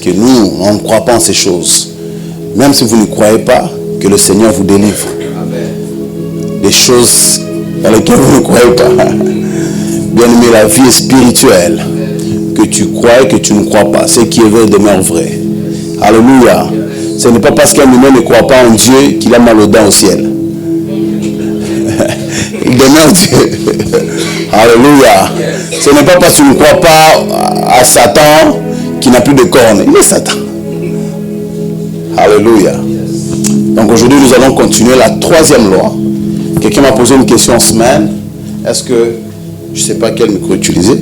que nous, on ne croit pas en ces choses. Même si vous ne croyez pas, que le Seigneur vous délivre. Des choses dans lesquelles vous ne croyez pas. Bien-aimé, la vie est spirituelle. Que tu crois et que tu ne crois pas. Ce qui est vrai demeure vrai. Alléluia. Ce n'est pas parce qu'un humain ne croit pas en Dieu qu'il a mal aux dents au ciel. Il demeure Dieu. Alléluia. Ce n'est pas parce que tu ne crois pas à Satan qui n'a plus de cornes. Il est Satan. Alléluia. Donc aujourd'hui, nous allons continuer la troisième loi. Quelqu'un m'a posé une question en semaine. Est-ce que, je ne sais pas quel micro utiliser.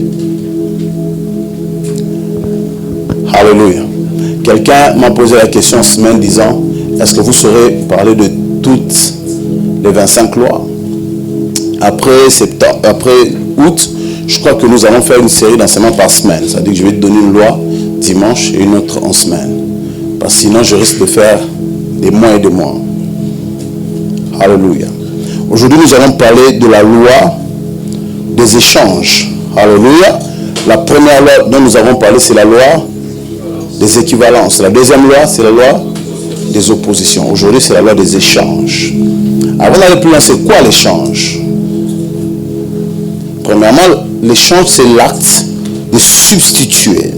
Alléluia. Quelqu'un m'a posé la question en semaine disant, est-ce que vous saurez parler de toutes les 25 lois? Après août, je crois que nous allons faire une série d'enseignements par semaine. C'est-à-dire que je vais te donner une loi dimanche et une autre en semaine. Parce que sinon, je risque de faire des mois et des mois. Alléluia. Aujourd'hui, nous allons parler de la loi des échanges. Alléluia. La première loi dont nous avons parlé, c'est la loi des équivalences. La deuxième loi, c'est la loi des oppositions. Aujourd'hui, c'est la loi des échanges. Avant d'aller plus loin, c'est quoi l'échange? Premièrement, l'échange, c'est l'acte de substituer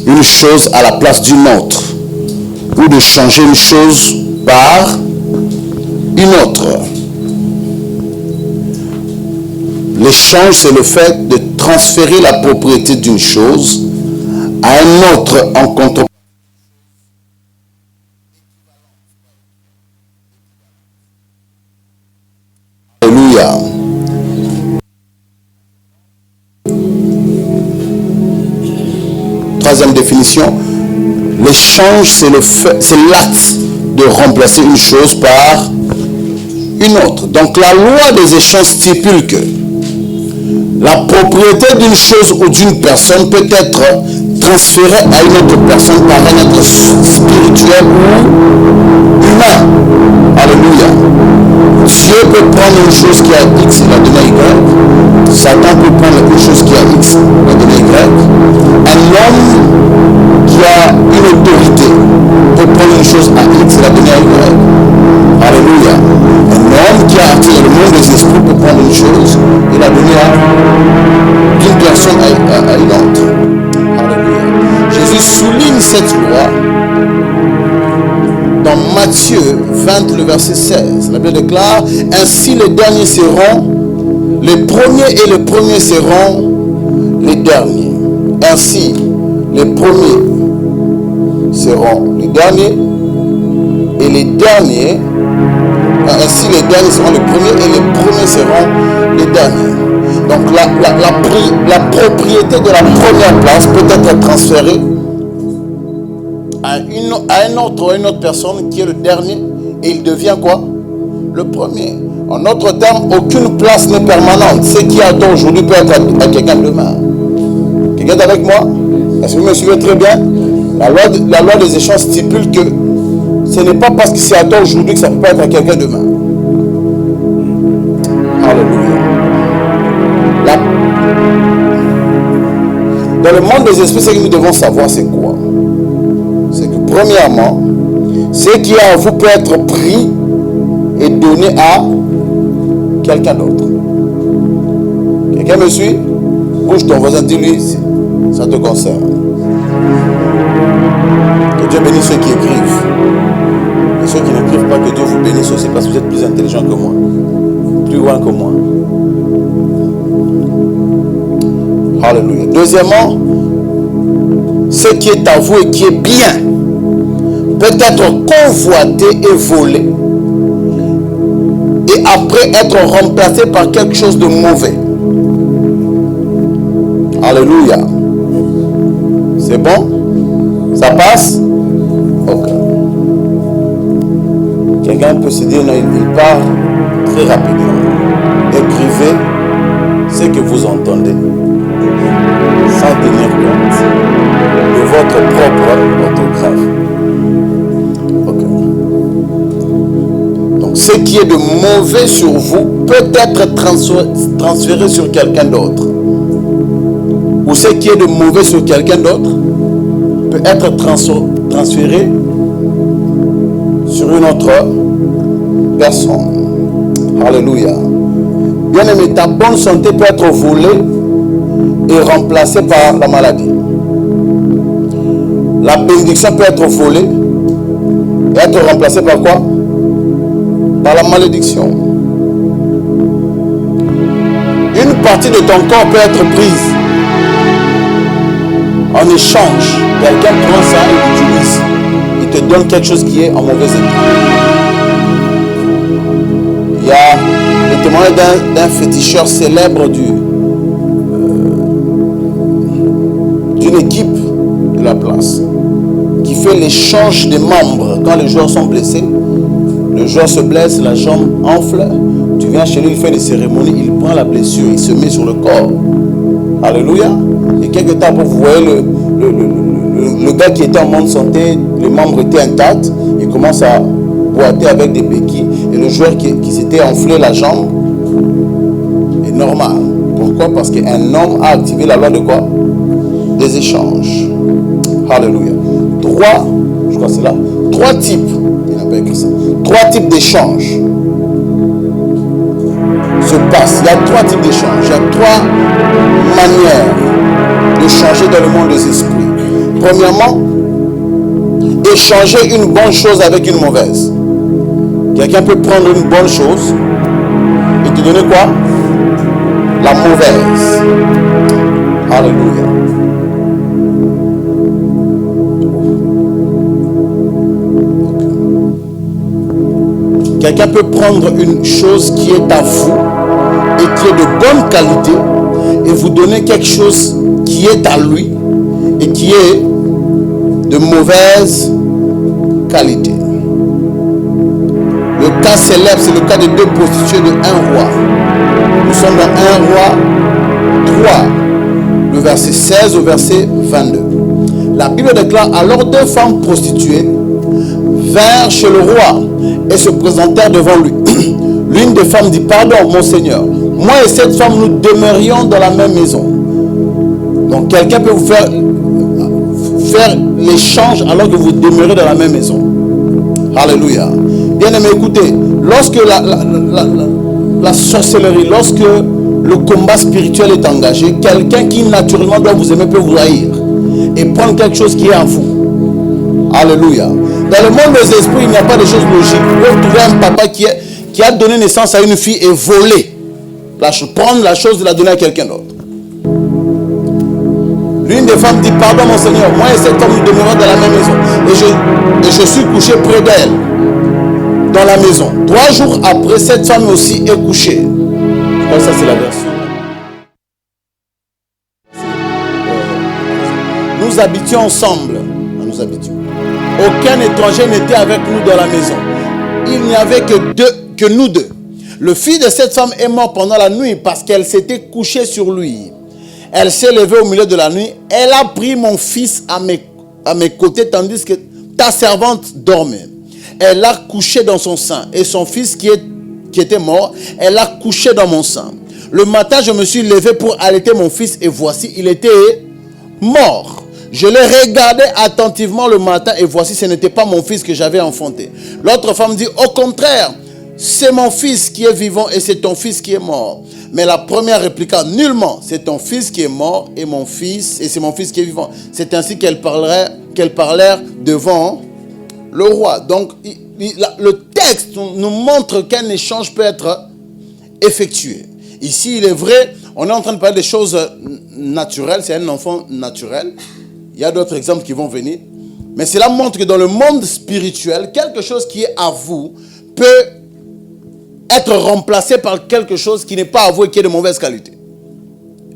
une chose à la place d'une autre, ou de changer une chose par une autre. L'échange, c'est le fait de transférer la propriété d'une chose à un autre en contrepartie. Alléluia. Troisième définition, l'échange, c'est l'acte de remplacer une chose par une autre. Donc la loi des échanges stipule que la propriété d'une chose ou d'une personne peut être transférée à une autre personne par un être spirituel ou humain. Alléluia. Dieu peut prendre une chose qui a X et la donner à Y. Satan peut prendre une chose qui a X et la donner à Y. Un homme qui a une autorité peut prendre une chose à X et la donner à Y. Alléluia. Un homme qui a attiré le monde des esprits peut prendre une chose et la donner d'une personne à une autre. Alléluia. Jésus souligne cette loi dans Matthieu 20, le verset 16. La Bible déclare, ainsi les derniers seront les premiers et les premiers seront les derniers. Ainsi les premiers seront les derniers et les derniers, ainsi les derniers seront les premiers et les premiers seront les derniers. Donc la propriété de la première place peut être transférée à une autre personne qui est le dernier et il devient quoi? Le premier. En d'autres termes, aucune place n'est permanente. Ce qui est à toi aujourd'hui peut être à quelqu'un demain. Quelqu'un est avec moi? Est-ce que vous me suivez très bien? La loi des échanges stipule que ce n'est pas parce que c'est à toi aujourd'hui que ça ne peut pas être à quelqu'un demain. Alléluia. Dans le monde des esprits, ce que nous devons savoir, c'est quoi? C'est que premièrement, ce qui est à vous peut être pris et donné à quelqu'un d'autre. Quelqu'un me suit? Bouge ton voisin, dis-lui, ça te concerne. Que Dieu bénisse ceux qui écrivent. Et ceux qui n'écrivent pas, que Dieu vous bénisse aussi parce que vous êtes plus intelligent que moi. Plus loin que moi. Alléluia. Deuxièmement, ce qui est à vous et qui est bien peut être convoité et volé et après être remplacé par quelque chose de mauvais. Alléluia. C'est bon? Ça passe? Ok. Quelqu'un peut se dire, non, il parle très rapidement. Écrivez ce que vous entendez sans tenir compte de votre propre orthographe. Ok. Donc ce qui est de mauvais sur vous peut être transféré sur quelqu'un d'autre. Ou ce qui est de mauvais sur quelqu'un d'autre peut être transféré sur une autre personne. Alléluia. Bien-aimé, ta bonne santé peut être volée et remplacée par la maladie. La bénédiction peut être volée et être remplacée par quoi? Par la malédiction. Une partie de ton corps peut être prise en échange. Quelqu'un prend ça et l'utilise. Il te donne quelque chose qui est en mauvais état. Il y a le témoignage d'un féticheur célèbre d'une équipe de la place qui fait l'échange des membres. Quand les joueurs sont blessés, le joueur se blesse, la jambe enfle, tu viens chez lui, il fait des cérémonies, il prend la blessure, il se met sur le corps. Alléluia. Et quelques temps après, vous voyez le gars qui était en bonne santé, les membres étaient intacts, il commence à boiter avec des béquilles, et le joueur qui s'était enflé la jambe est normal. Pourquoi? Parce qu'un homme a activé la loi de quoi? Des échanges. Alléluia. Je crois que c'est là, 3 types, il n'a pas écrit ça, 3 types d'échanges se passent. Il y a 3 types d'échanges, il y a 3 manières de changer dans le monde des esprits. Premièrement, échanger une bonne chose avec une mauvaise. Quelqu'un peut prendre une bonne chose et te donner quoi? La mauvaise. Alléluia. Quelqu'un peut prendre une chose qui est à vous et qui est de bonne qualité et vous donner quelque chose qui est à lui et qui est de mauvaise qualité. Le cas célèbre, c'est le cas de 2 prostituées de 1 roi. Nous sommes dans 1 roi 3, le verset 16 au verset 22. La Bible déclare: alors 2 femmes prostituées vinrent chez le roi et se présentèrent devant lui. L'une des femmes dit: pardon, mon Seigneur, moi et cette femme, nous demeurions dans la même maison. Donc quelqu'un peut vous faire l'échange alors que vous demeurez dans la même maison. Alléluia. Bien aimé, écoutez, lorsque la sorcellerie, lorsque le combat spirituel est engagé, quelqu'un qui naturellement doit vous aimer peut vous haïr et prendre quelque chose qui est en vous. Alléluia. Dans le monde des esprits, il n'y a pas de choses logiques. Vous pouvez trouver un papa qui a donné naissance à une fille et voler prendre la chose et la donner à quelqu'un d'autre. L'une des femmes dit: pardon, mon Seigneur, moi et cette femme, nous demeurons dans la même maison. Et je suis couché près d'elle, dans la maison. 3 jours après, cette femme aussi est couchée. Je crois que ça, c'est la version. Nous habitions ensemble. Nous habitions. Aucun étranger n'était avec nous dans la maison. Il n'y avait que nous deux. Le fils de cette femme est mort pendant la nuit parce qu'elle s'était couchée sur lui. Elle s'est levée au milieu de la nuit. Elle a pris mon fils à mes côtés tandis que ta servante dormait. Elle l'a couché dans son sein. Et son fils qui était mort, elle l'a couché dans mon sein. Le matin, je me suis levé pour allaiter mon fils et voici, il était mort. Je l'ai regardé attentivement le matin et voici, ce n'était pas mon fils que j'avais enfanté. L'autre femme dit: au contraire, c'est mon fils qui est vivant et c'est ton fils qui est mort. Mais la première répliqua: nullement, c'est ton fils qui est mort et c'est mon fils qui est vivant. C'est ainsi qu'elles parlèrent devant le roi. Donc, le texte nous montre qu'un échange peut être effectué. Ici, il est vrai, on est en train de parler des choses naturelles, c'est un enfant naturel. Il y a d'autres exemples qui vont venir. Mais cela montre que dans le monde spirituel, quelque chose qui est à vous peut être remplacé par quelque chose qui n'est pas à vous et qui est de mauvaise qualité.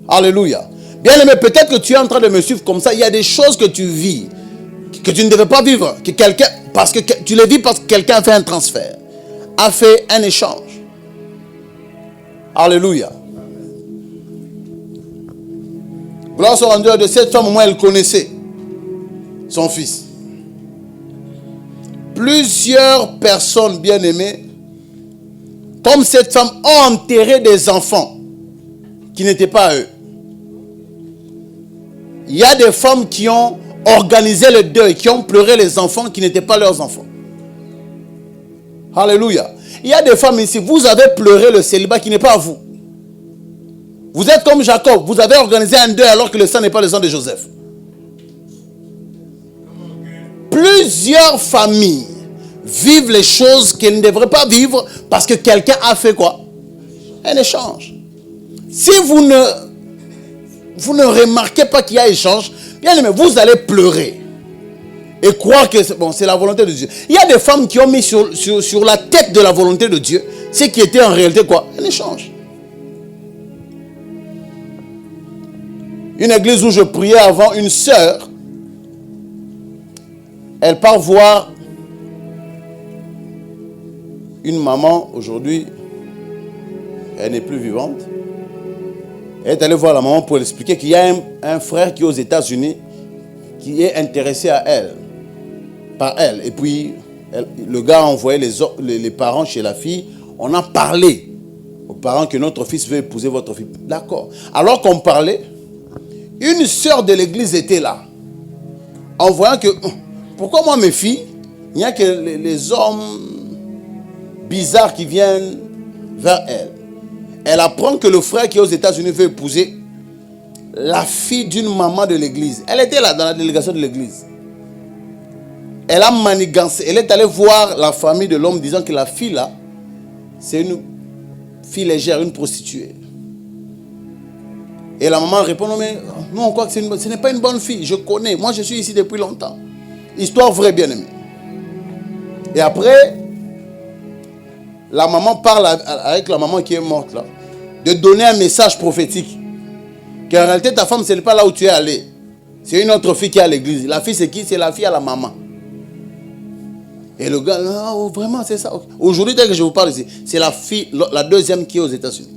Alléluia. Bien aimé, peut-être que tu es en train de me suivre comme ça. Il y a des choses que tu vis, que tu ne devais pas vivre. Parce que tu les vis parce que quelqu'un a fait un transfert, a fait un échange. Alléluia. Gloire soit rendue de cette femme, au moins elle connaissait son fils. Plusieurs personnes bien-aimées, comme cette femme, ont enterré des enfants qui n'étaient pas à eux. Il y a des femmes qui ont organisé le deuil, qui ont pleuré les enfants qui n'étaient pas leurs enfants. Alléluia. Il y a des femmes ici, vous avez pleuré le célibat qui n'est pas à vous. Vous êtes comme Jacob, vous avez organisé un deuil alors que le sang n'est pas le sang de Joseph. Plusieurs familles vivent les choses qu'elles ne devraient pas vivre parce que quelqu'un a fait quoi? Un échange. Si vous ne remarquez pas qu'il y a échange, bien aimé, vous allez pleurer et croire que c'est la volonté de Dieu. Il y a des femmes qui ont mis sur la tête de la volonté de Dieu ce qui était en réalité quoi? Un échange. Une église où je priais avant, une sœur, elle part voir une maman, aujourd'hui, elle n'est plus vivante. Elle est allée voir la maman pour lui expliquer qu'il y a un frère qui est aux États-Unis qui est intéressé à elle, par elle. Et puis, le gars a envoyé les parents chez la fille. On a parlé aux parents que notre fils veut épouser votre fille. D'accord. Alors qu'on parlait, une sœur de l'église était là. En voyant que, pourquoi moi mes filles, il n'y a que les hommes bizarres qui viennent vers elle. Elle apprend que le frère qui est aux États-Unis veut épouser la fille d'une maman de l'église. Elle était là dans la délégation de l'église. Elle a manigancé. Elle est allée voir la famille de l'homme disant que la fille là, c'est une fille légère, une prostituée. Et la maman répond, non mais nous on croit que ce n'est pas une bonne fille. Je connais, moi je suis ici depuis longtemps. Histoire vraie, bien aimée. Et après, la maman parle avec la maman qui est morte là, de donner un message prophétique. Qu'en réalité ta femme ce n'est pas là où tu es allé. C'est une autre fille qui est à l'église. La fille c'est qui? C'est la fille à la maman. Et le gars, oh, vraiment c'est ça. Aujourd'hui dès que je vous parle ici, c'est la fille, la deuxième qui est aux États-Unis.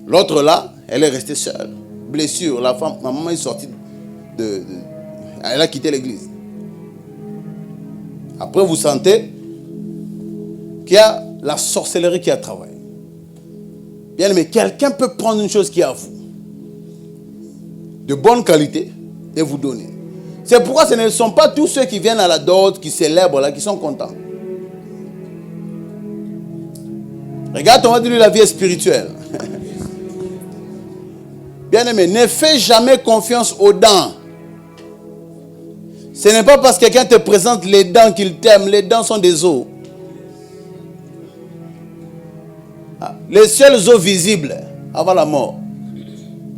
L'autre là, elle est restée seule. Blessure, la maman est sortie elle a quitté l'église. Après vous sentez qu'il y a la sorcellerie qui a travaillé. Bien, mais quelqu'un peut prendre une chose qui est à vous, de bonne qualité, et vous donner. C'est pourquoi ce ne sont pas tous ceux qui viennent à la dot, qui célèbrent là, qui sont contents. Regarde, on va dire la vie est spirituelle. Bien aimé, ne fais jamais confiance aux dents. Ce n'est pas parce que quelqu'un te présente les dents qu'il t'aime. Les dents sont des os. Les seuls os visibles avant la mort.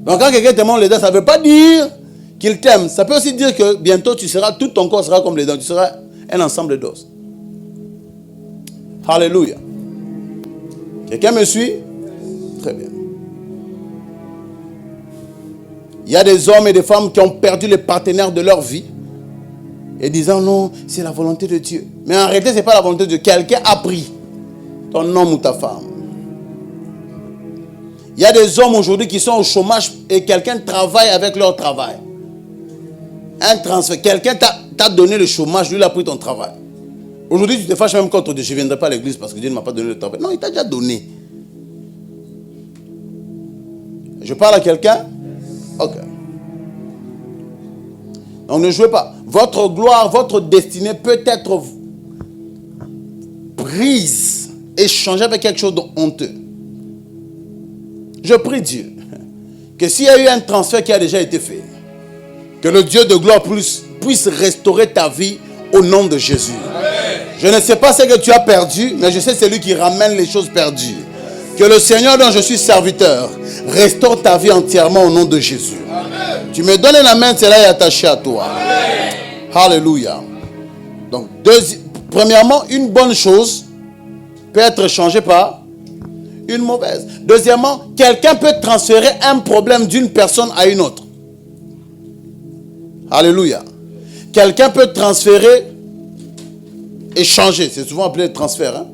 Donc quand quelqu'un te montre les dents, ça ne veut pas dire qu'il t'aime. Ça peut aussi dire que bientôt tout ton corps sera comme les dents. Tu seras un ensemble d'os. Alléluia. Quelqu'un me suit? Très bien. Il y a des hommes et des femmes qui ont perdu les partenaires de leur vie et disant non, c'est la volonté de Dieu. Mais en réalité, ce n'est pas la volonté de Dieu. Quelqu'un a pris ton homme ou ta femme. Il y a des hommes aujourd'hui qui sont au chômage et quelqu'un travaille avec leur travail. Un transfert. Quelqu'un t'a donné le chômage, lui il a pris ton travail. Aujourd'hui, tu te fâches même contre Dieu. Je ne viendrai pas à l'église parce que Dieu ne m'a pas donné le travail. Non, il t'a déjà donné. Je parle à quelqu'un? Ok. Donc ne jouez pas. Votre gloire, votre destinée peut être prise, échangée avec quelque chose de honteux. Je prie Dieu que s'il y a eu un transfert qui a déjà été fait, que le Dieu de gloire puisse restaurer ta vie au nom de Jésus. Amen. Je ne sais pas ce que tu as perdu, mais je sais c'est lui qui ramène les choses perdues. Que le Seigneur dont je suis serviteur restaure ta vie entièrement au nom de Jésus. Amen. Tu me donnes la main, cela est attaché à toi. Amen. Alléluia. Donc, premièrement, une bonne chose peut être changée par une mauvaise. Deuxièmement, quelqu'un peut transférer un problème d'une personne à une autre. Alléluia. Quelqu'un peut transférer, échanger, c'est souvent appelé le transfert. Hein?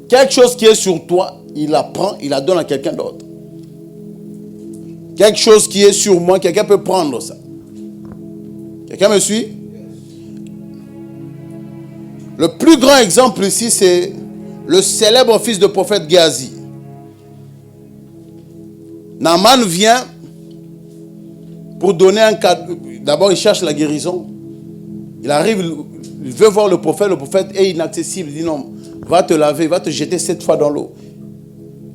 Quelque chose qui est sur toi, il la prend, il la donne à quelqu'un d'autre. Quelque chose qui est sur moi, quelqu'un peut prendre ça. Quelqu'un me suit? Le plus grand exemple ici, c'est le célèbre fils de prophète Géasi. Naaman vient pour donner un cadeau. D'abord, il cherche la guérison. Il arrive, il veut voir le prophète est inaccessible. Il dit non, va te laver, va te jeter 7 fois dans l'eau.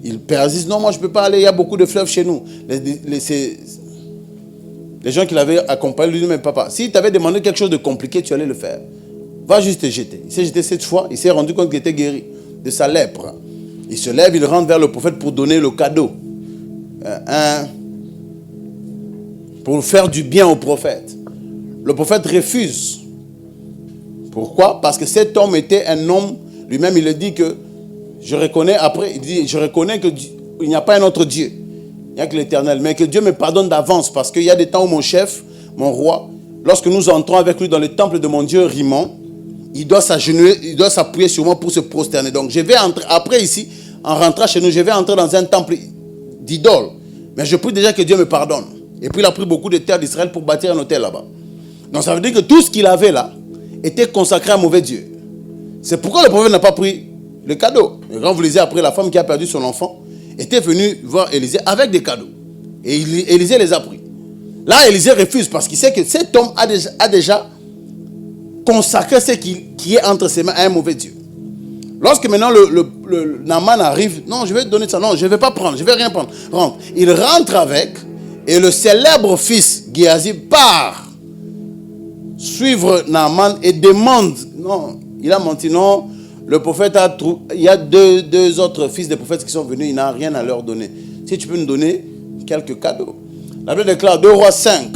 Il persiste, non, moi je ne peux pas aller, il y a beaucoup de fleuves chez nous. Les gens qui l'avaient accompagné lui disent, mais papa, si tu avais demandé quelque chose de compliqué, tu allais le faire. Va juste te jeter. Il s'est jeté 7 fois, il s'est rendu compte qu'il était guéri de sa lèpre. Il se lève, il rentre vers le prophète pour donner le cadeau. Pour faire du bien au prophète. Le prophète refuse. Pourquoi? Parce que cet homme était un homme, lui-même il le dit que, je reconnais après, il dit, je reconnais qu'il n'y a pas un autre Dieu. Il n'y a que l'Éternel. Mais que Dieu me pardonne d'avance parce qu'il y a des temps où mon chef, mon roi, lorsque nous entrons avec lui dans le temple de mon Dieu Rimon, il doit s'agenouiller, il doit s'appuyer sur moi pour se prosterner. Donc je vais entrer, après ici, en rentrant chez nous, je vais entrer dans un temple d'idole. Mais je prie déjà que Dieu me pardonne. Et puis il a pris beaucoup de terres d'Israël pour bâtir un hôtel là-bas. Donc ça veut dire que tout ce qu'il avait là était consacré à un mauvais Dieu. C'est pourquoi le prophète n'a pas pris le cadeau. Et quand vous lisez après, la femme qui a perdu son enfant était venue voir Élisée avec des cadeaux. Et Élisée les a pris. Là, Élisée refuse parce qu'il sait que cet homme a déjà consacré ce qui est entre ses mains à un mauvais Dieu. Lorsque maintenant le Naaman arrive, non, je vais te donner ça, non, je ne vais pas prendre, je ne vais rien prendre. Rentre. Il rentre avec, et le célèbre fils Géasi part suivre Naaman et demande, non, il a menti, non, le prophète a trouvé, il y a deux autres fils des prophètes qui sont venus, il n'a rien à leur donner. Si tu peux nous donner quelques cadeaux. La Bible déclare 2 Rois 5,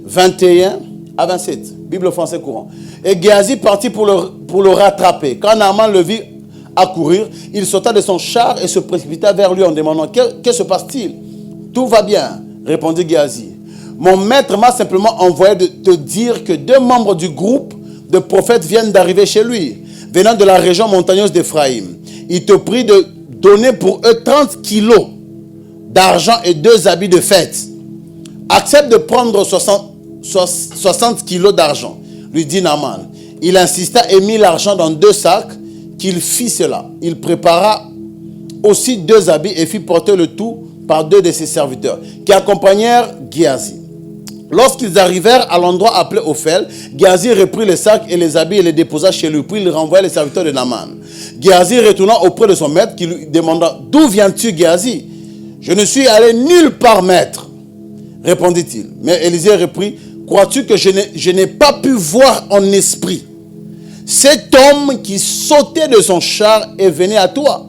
21 à 27, Bible français courant. Et Géasi partit pour le rattraper. Quand Naaman le vit accourir, il sauta de son char et se précipita vers lui en demandant, que se passe-t-il? Tout va bien, répondit Géasi. Mon maître m'a simplement envoyé de te dire que 2 membres du groupe de prophètes viennent d'arriver chez lui, venant de la région montagneuse d'Éphraïm. Il te prie de donner pour eux 30 kilos d'argent et 2 habits de fête. Accepte de prendre 60 kilos d'argent, lui dit Naaman. Il insista et mit l'argent dans 2 sacs, qu'il fit cela. Il prépara aussi 2 habits et fit porter le tout par 2 de ses serviteurs, qui accompagnèrent Géasi. Lorsqu'ils arrivèrent à l'endroit appelé Ophel, Géasi reprit les sacs et les habits et les déposa chez lui, puis il renvoya les serviteurs de Naaman. Géasi retourna auprès de son maître, qui lui demanda, d'où viens-tu, Géasi? Je ne suis allé nulle part, maître, répondit-il. Mais Élisée reprit, crois-tu que je n'ai pas pu voir en esprit cet homme qui sautait de son char et venait à toi?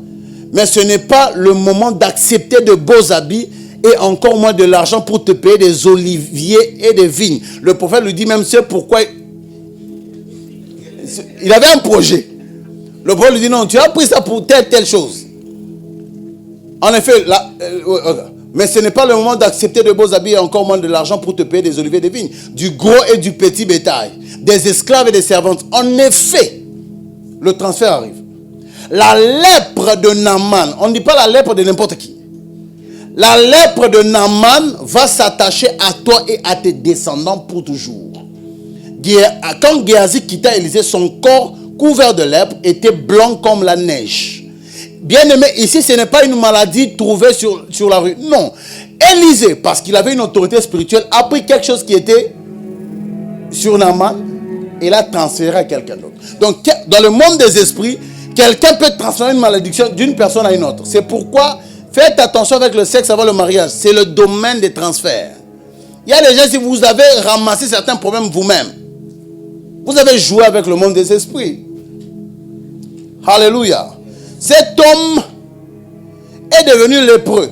Mais ce n'est pas le moment d'accepter de beaux habits et encore moins de l'argent pour te payer des oliviers et des vignes. Le prophète lui dit même c'est pourquoi il avait un projet. Le prophète lui dit non, tu as pris ça pour telle chose. En effet, mais ce n'est pas le moment d'accepter de beaux habits et encore moins de l'argent pour te payer des oliviers et des vignes, du gros et du petit bétail, des esclaves et des servantes. En effet, le transfert arrive. La lèpre de Naaman, on ne dit pas la lèpre de n'importe qui. La lèpre de Naaman va s'attacher à toi et à tes descendants pour toujours. Quand Géasi quitta Élisée, son corps couvert de lèpre était blanc comme la neige. Bien aimé, ici ce n'est pas une maladie trouvée sur la rue. Non. Élisée, parce qu'il avait une autorité spirituelle, a pris quelque chose qui était sur Naaman et l'a transféré à quelqu'un d'autre. Donc dans le monde des esprits, quelqu'un peut transférer une malédiction d'une personne à une autre. C'est pourquoi faites attention avec le sexe avant le mariage. C'est le domaine des transferts. Il y a des gens, si vous avez ramassé certains problèmes vous-même, vous avez joué avec le monde des esprits. Alléluia. Cet homme est devenu lépreux.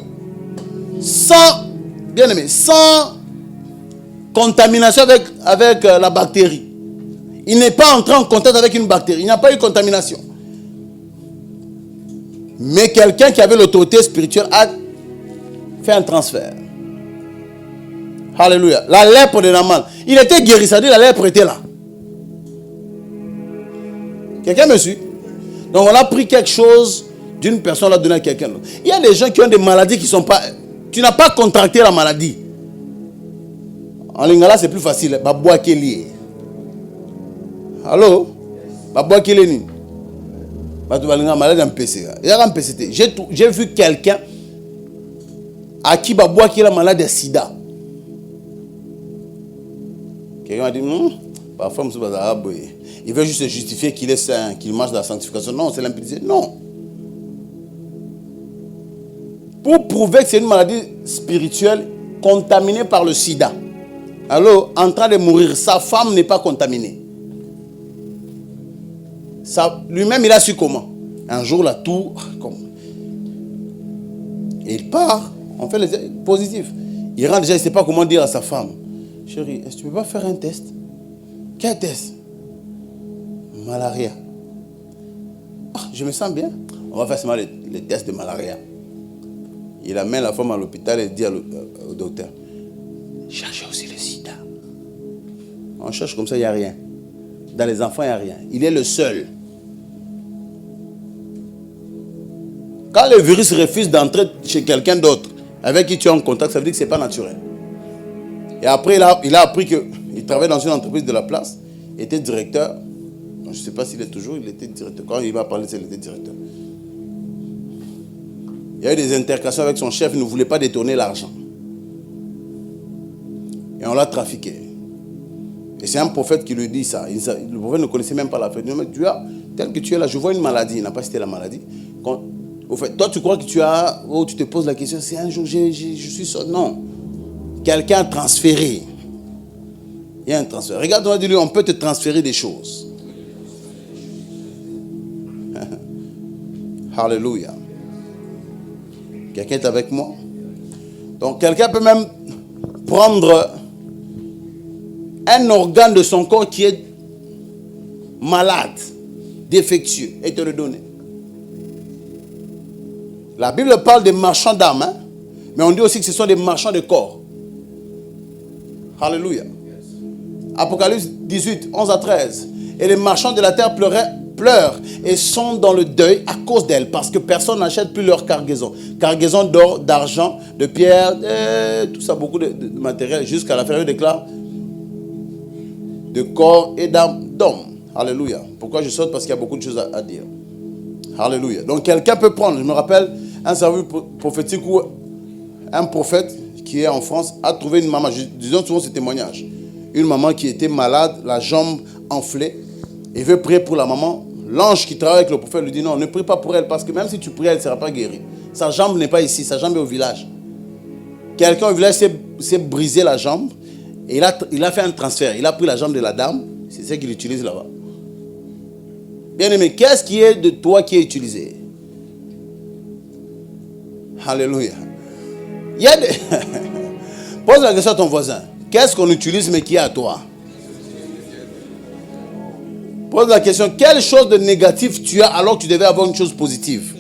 Bien aimé, sans contamination avec la bactérie. Il n'est pas entré en contact avec une bactérie. Il n'y a pas eu contamination. Mais quelqu'un qui avait l'autorité spirituelle a fait un transfert. Alléluia. La lèpre de Naaman. Il était guéri, c'est-à-dire la lèpre était là. Quelqu'un me suit? Donc on a pris quelque chose d'une personne, on l'a donné à quelqu'un d'autre. Il y a des gens qui ont des maladies qui ne sont pas... Tu n'as pas contracté la maladie. En lingala c'est plus facile. Baboua Kelly. Allô? Baboua Kelly. J'ai vu quelqu'un à qui Baboua qui est la malade de sida. Quelqu'un m'a dit, parfois, il veut juste se justifier qu'il est saint, qu'il marche dans la sanctification. Non, c'est l'impudicité. Non. Pour prouver que c'est une maladie spirituelle contaminée par le sida. Alors, en train de mourir, sa femme n'est pas contaminée. Lui-même, il a su comment. Un jour, la tour, et il part, on fait les positifs. Il rentre déjà, il ne sait pas comment dire à sa femme. Chérie, est-ce que tu ne peux pas faire un test? Quel test? Malaria. Je me sens bien. On va faire seulement les tests de malaria. Il amène la femme à l'hôpital et dit au docteur, cherchez aussi le sida. On cherche comme ça, il n'y a rien. Dans les enfants, il n'y a rien. Il est le seul. Quand le virus refuse d'entrer chez quelqu'un d'autre, avec qui tu es en contact, ça veut dire que ce n'est pas naturel. Et après, il a appris qu'il travaillait dans une entreprise de la place, il était directeur. Je ne sais pas s'il est toujours, il était directeur. Quand il va parler, il était directeur. Il y a eu des interactions avec son chef, il ne voulait pas détourner l'argent. Et on l'a trafiqué. Et c'est un prophète qui lui dit ça. Le prophète ne connaissait même pas la fête. Il dit, mais tu as, tel que tu es là, je vois une maladie. Il n'a pas cité la maladie. Au fait, toi, tu crois que tu as... Oh, tu te poses la question, c'est un jour, je suis sorti. Non. Quelqu'un a transféré. Il y a un transfert. Regarde, on a dit, lui, on peut te transférer des choses. Alléluia. Quelqu'un est avec moi? Donc, quelqu'un peut même prendre un organe de son corps qui est malade, défectueux, et te le donner. La Bible parle des marchands d'âmes, hein? Mais on dit aussi que ce sont des marchands de corps. Alléluia. Apocalypse 18, 11 à 13. Et les marchands de la terre pleurent et sont dans le deuil à cause d'elle, parce que personne n'achète plus leur cargaison. Cargaison d'or, d'argent, de pierre, tout ça, beaucoup de matériel, jusqu'à la fin, il déclare de corps et d'âme d'homme. Alléluia. Pourquoi je saute? Parce qu'il y a beaucoup de choses à dire. Alléluia. Donc quelqu'un peut prendre, je me rappelle, un service prophétique où un prophète qui est en France a trouvé une maman, disons souvent ce témoignage, une maman qui était malade, la jambe enflée, et veut prier pour la maman. L'ange qui travaille avec le prophète lui dit non, ne prie pas pour elle, parce que même si tu pries, elle ne sera pas guérie. Sa jambe n'est pas ici, sa jambe est au village. Quelqu'un au village s'est brisé la jambe, et il a fait un transfert. Il a pris la jambe de la dame, c'est ce qu'il utilise là-bas. Bien aimé, qu'est-ce qui est de toi qui est utilisé? Alléluia. Il y a des... Pose la question à ton voisin. Qu'est-ce qu'on utilise mais qui est à toi? Pose la question, quelle chose de négatif tu as alors que tu devais avoir une chose positive?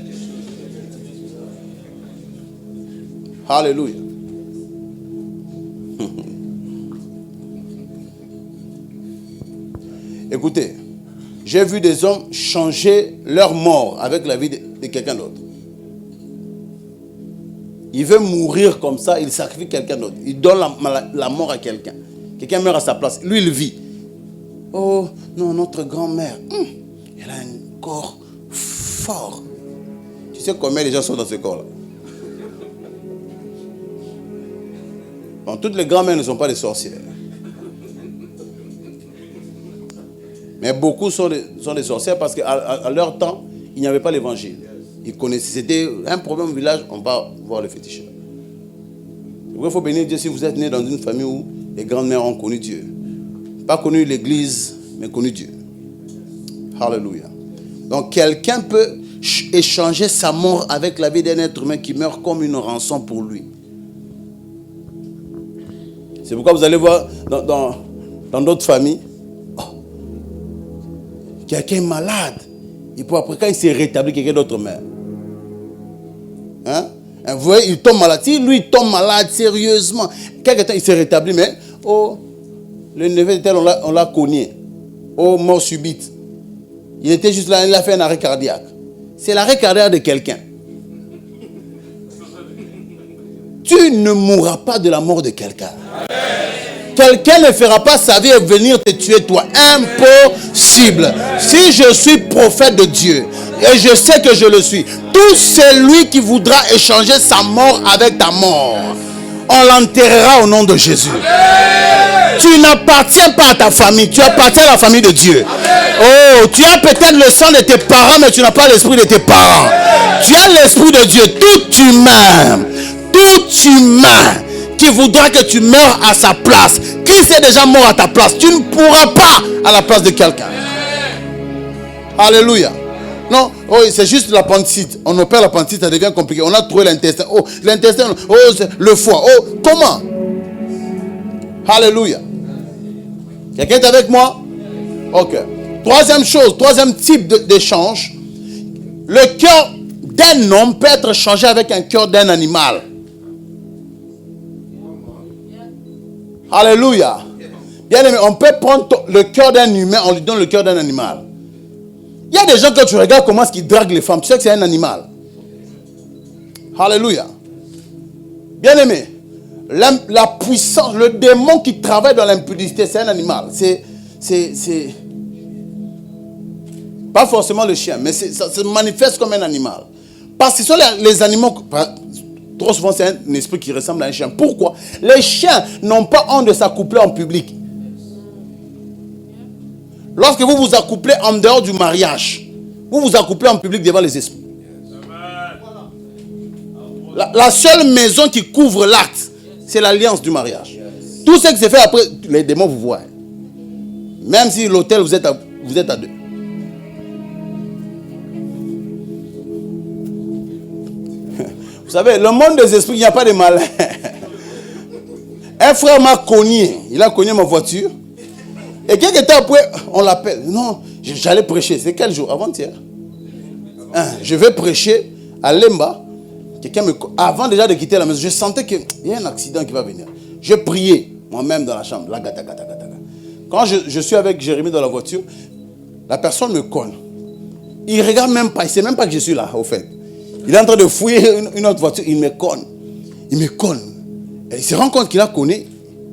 Alléluia. Écoutez, j'ai vu des hommes changer leur mort avec la vie de quelqu'un d'autre. Il veut mourir comme ça, il sacrifie quelqu'un d'autre. Il donne la mort à quelqu'un. Quelqu'un meurt à sa place. Lui, il vit. Oh, non, notre grand-mère, elle a un corps fort. Tu sais combien de gens sont dans ce corps-là? Bon, toutes les grand-mères ne sont pas des sorcières. Mais beaucoup sont des sorcières parce qu'à leur temps, il n'y avait pas l'évangile. Ils connaissaient, c'était un problème au village, on va voir le féticheur. Il faut bénir Dieu si vous êtes né dans une famille où les grandes-mères ont connu Dieu. Pas connu l'église, mais connu Dieu. Alléluia. Donc quelqu'un peut échanger sa mort avec la vie d'un être humain qui meurt comme une rançon pour lui. C'est pourquoi vous allez voir dans d'autres familles, quelqu'un est malade. Et puis après, quand il s'est rétabli, quelqu'un d'autre meurt. Hein? Vous voyez, il tombe malade. Si lui, il tombe malade sérieusement, quelque temps, il s'est rétabli, mais le neveu de tel, on l'a cogné. Mort subite. Il était juste là, il a fait un arrêt cardiaque. C'est l'arrêt cardiaque de quelqu'un. Tu ne mourras pas de la mort de quelqu'un. Quelqu'un ne fera pas sa vie et venir te tuer toi. Impossible. Si je suis prophète de Dieu, et je sais que je le suis, tout celui qui voudra échanger sa mort avec ta mort, on l'enterrera au nom de Jésus. Tu n'appartiens pas à ta famille, tu appartiens à la famille de Dieu. Oh, tu as peut-être le sang de tes parents, mais tu n'as pas l'esprit de tes parents. Tu as l'esprit de Dieu. Tout humain qui voudra que tu meurs à sa place, Christ est déjà mort à ta place. Tu ne pourras pas à la place de quelqu'un. Alléluia. Non, oh, c'est juste l'appendicite. On opère l'appendicite, ça devient compliqué. On a trouvé l'intestin. Oh, l'intestin, oh, le foie. Oh, comment? Alléluia. Quelqu'un est avec moi? Ok. Troisième chose, troisième type d'échange. Le cœur d'un homme peut être changé avec un cœur d'un animal. Alléluia. Bien aimé, on peut prendre le cœur d'un humain, on lui donne le cœur d'un animal. Il y a des gens que tu regardes comment est-ce qu'ils draguent les femmes, tu sais que c'est un animal. Alléluia. Bien aimé, la puissance, le démon qui travaille dans l'impudicité, c'est un animal. C'est pas forcément le chien, mais ça se manifeste comme un animal. Parce que ce sont les animaux, trop souvent c'est un esprit qui ressemble à un chien. Pourquoi? Les chiens n'ont pas honte de s'accoupler en public. Lorsque vous vous accouplez en dehors du mariage, vous vous accouplez en public devant les esprits. La seule maison qui couvre l'acte, c'est l'alliance du mariage. Tout ce qui se fait après, les démons vous voient. Même si l'hôtel, vous êtes à deux. Vous savez, le monde des esprits, il n'y a pas de malin. Un frère m'a cogné. Il a cogné ma voiture. Et quelques temps après, on l'appelle. Non, j'allais prêcher. C'est quel jour? Avant-hier. Je vais prêcher à Lemba. Avant déjà de quitter la maison, je sentais qu'il y a un accident qui va venir. Je priais moi-même dans la chambre. Quand je suis avec Jérémie dans la voiture, la personne me colle. Il ne regarde même pas. Il ne sait même pas que je suis là, au fait. Il est en train de fouiller une autre voiture. Il me colle. Et il se rend compte qu'il a connu.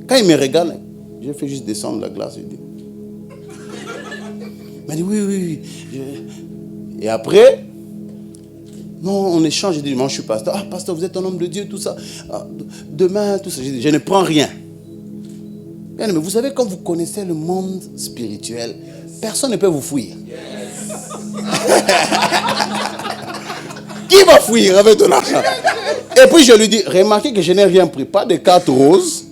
Quand il me regarde, je fais juste descendre la glace. Il m'a dit oui. Et après, non, on échange. Je dis, moi je suis pasteur. Ah, pasteur, vous êtes un homme de Dieu, tout ça. Ah, demain, tout ça. Je dis, je ne prends rien. Bien, mais vous savez, quand vous connaissez le monde spirituel, personne ne peut vous fuir. Qui va fuir avec ton argent? Et puis je lui dis, remarquez que je n'ai rien pris. Pas de carte rose.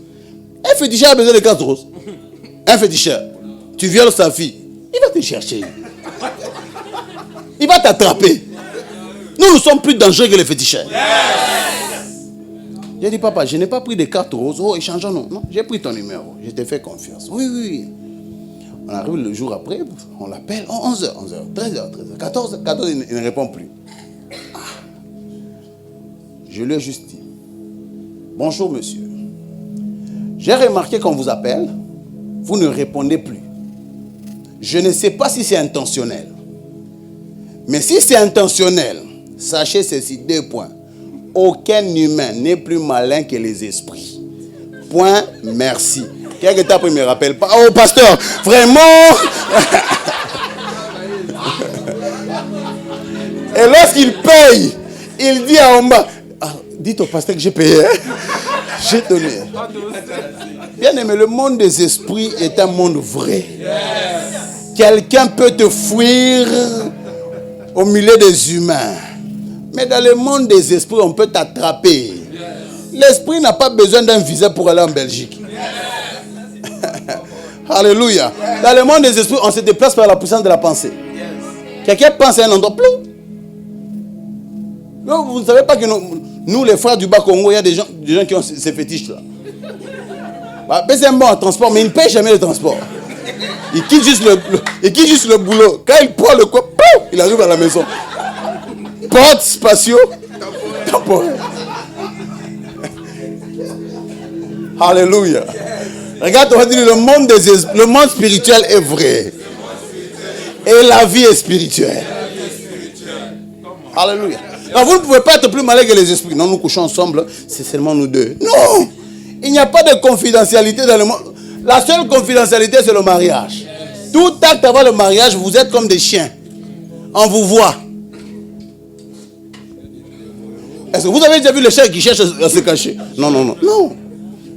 Un féticheur a besoin de carte rose. Un féticheur. Tu violes sa fille. Il va te chercher. Il va t'attraper. Nous sommes plus dangereux que les féticheurs. J'ai dit, papa, je n'ai pas pris de carte rose. Oh, échangeons. Non, j'ai pris ton numéro. Je t'ai fait confiance. Oui. On arrive le jour après, on l'appelle. 11h, 13h, 14h, il ne répond plus. Je lui ai juste dit, bonjour monsieur. J'ai remarqué qu'on vous appelle, vous ne répondez plus. Je ne sais pas si c'est intentionnel. Mais si c'est intentionnel, sachez ceci, 2 points. Aucun humain n'est plus malin que les esprits. Point, merci. Quelque temps après, il ne me rappelle pas. Oh, pasteur, vraiment. Et lorsqu'il paye, il dit à Omba, dites au pasteur que j'ai payé. J'ai donné. Bien aimé, le monde des esprits est un monde vrai. Quelqu'un peut te fuir au milieu des humains. Mais dans le monde des esprits, on peut t'attraper. L'esprit n'a pas besoin d'un visa pour aller en Belgique. Alléluia. Dans le monde des esprits, on se déplace par la puissance de la pensée. Quelqu'un pense à un endroit. Non, vous ne savez pas que nous, les frères du Bas-Congo, il y a des gens qui ont ces fétiches-là. C'est un bon transport, mais ils ne payent jamais le transport. Ils quittent juste le boulot. Quand il prend le coup, il arrive à la maison. Porte spatiaux, temporel. Alléluia. Regarde, on va dire, le monde spirituel est vrai. Et la vie est spirituelle. Alléluia. Alors, vous ne pouvez pas être plus malin que les esprits. Non, nous couchons ensemble, c'est seulement nous deux. Non! Il n'y a pas de confidentialité dans le monde. La seule confidentialité, c'est le mariage. Tout acte avant le mariage, vous êtes comme des chiens. On vous voit. Est-ce que vous avez déjà vu les chiens qui cherchent à se cacher? Non.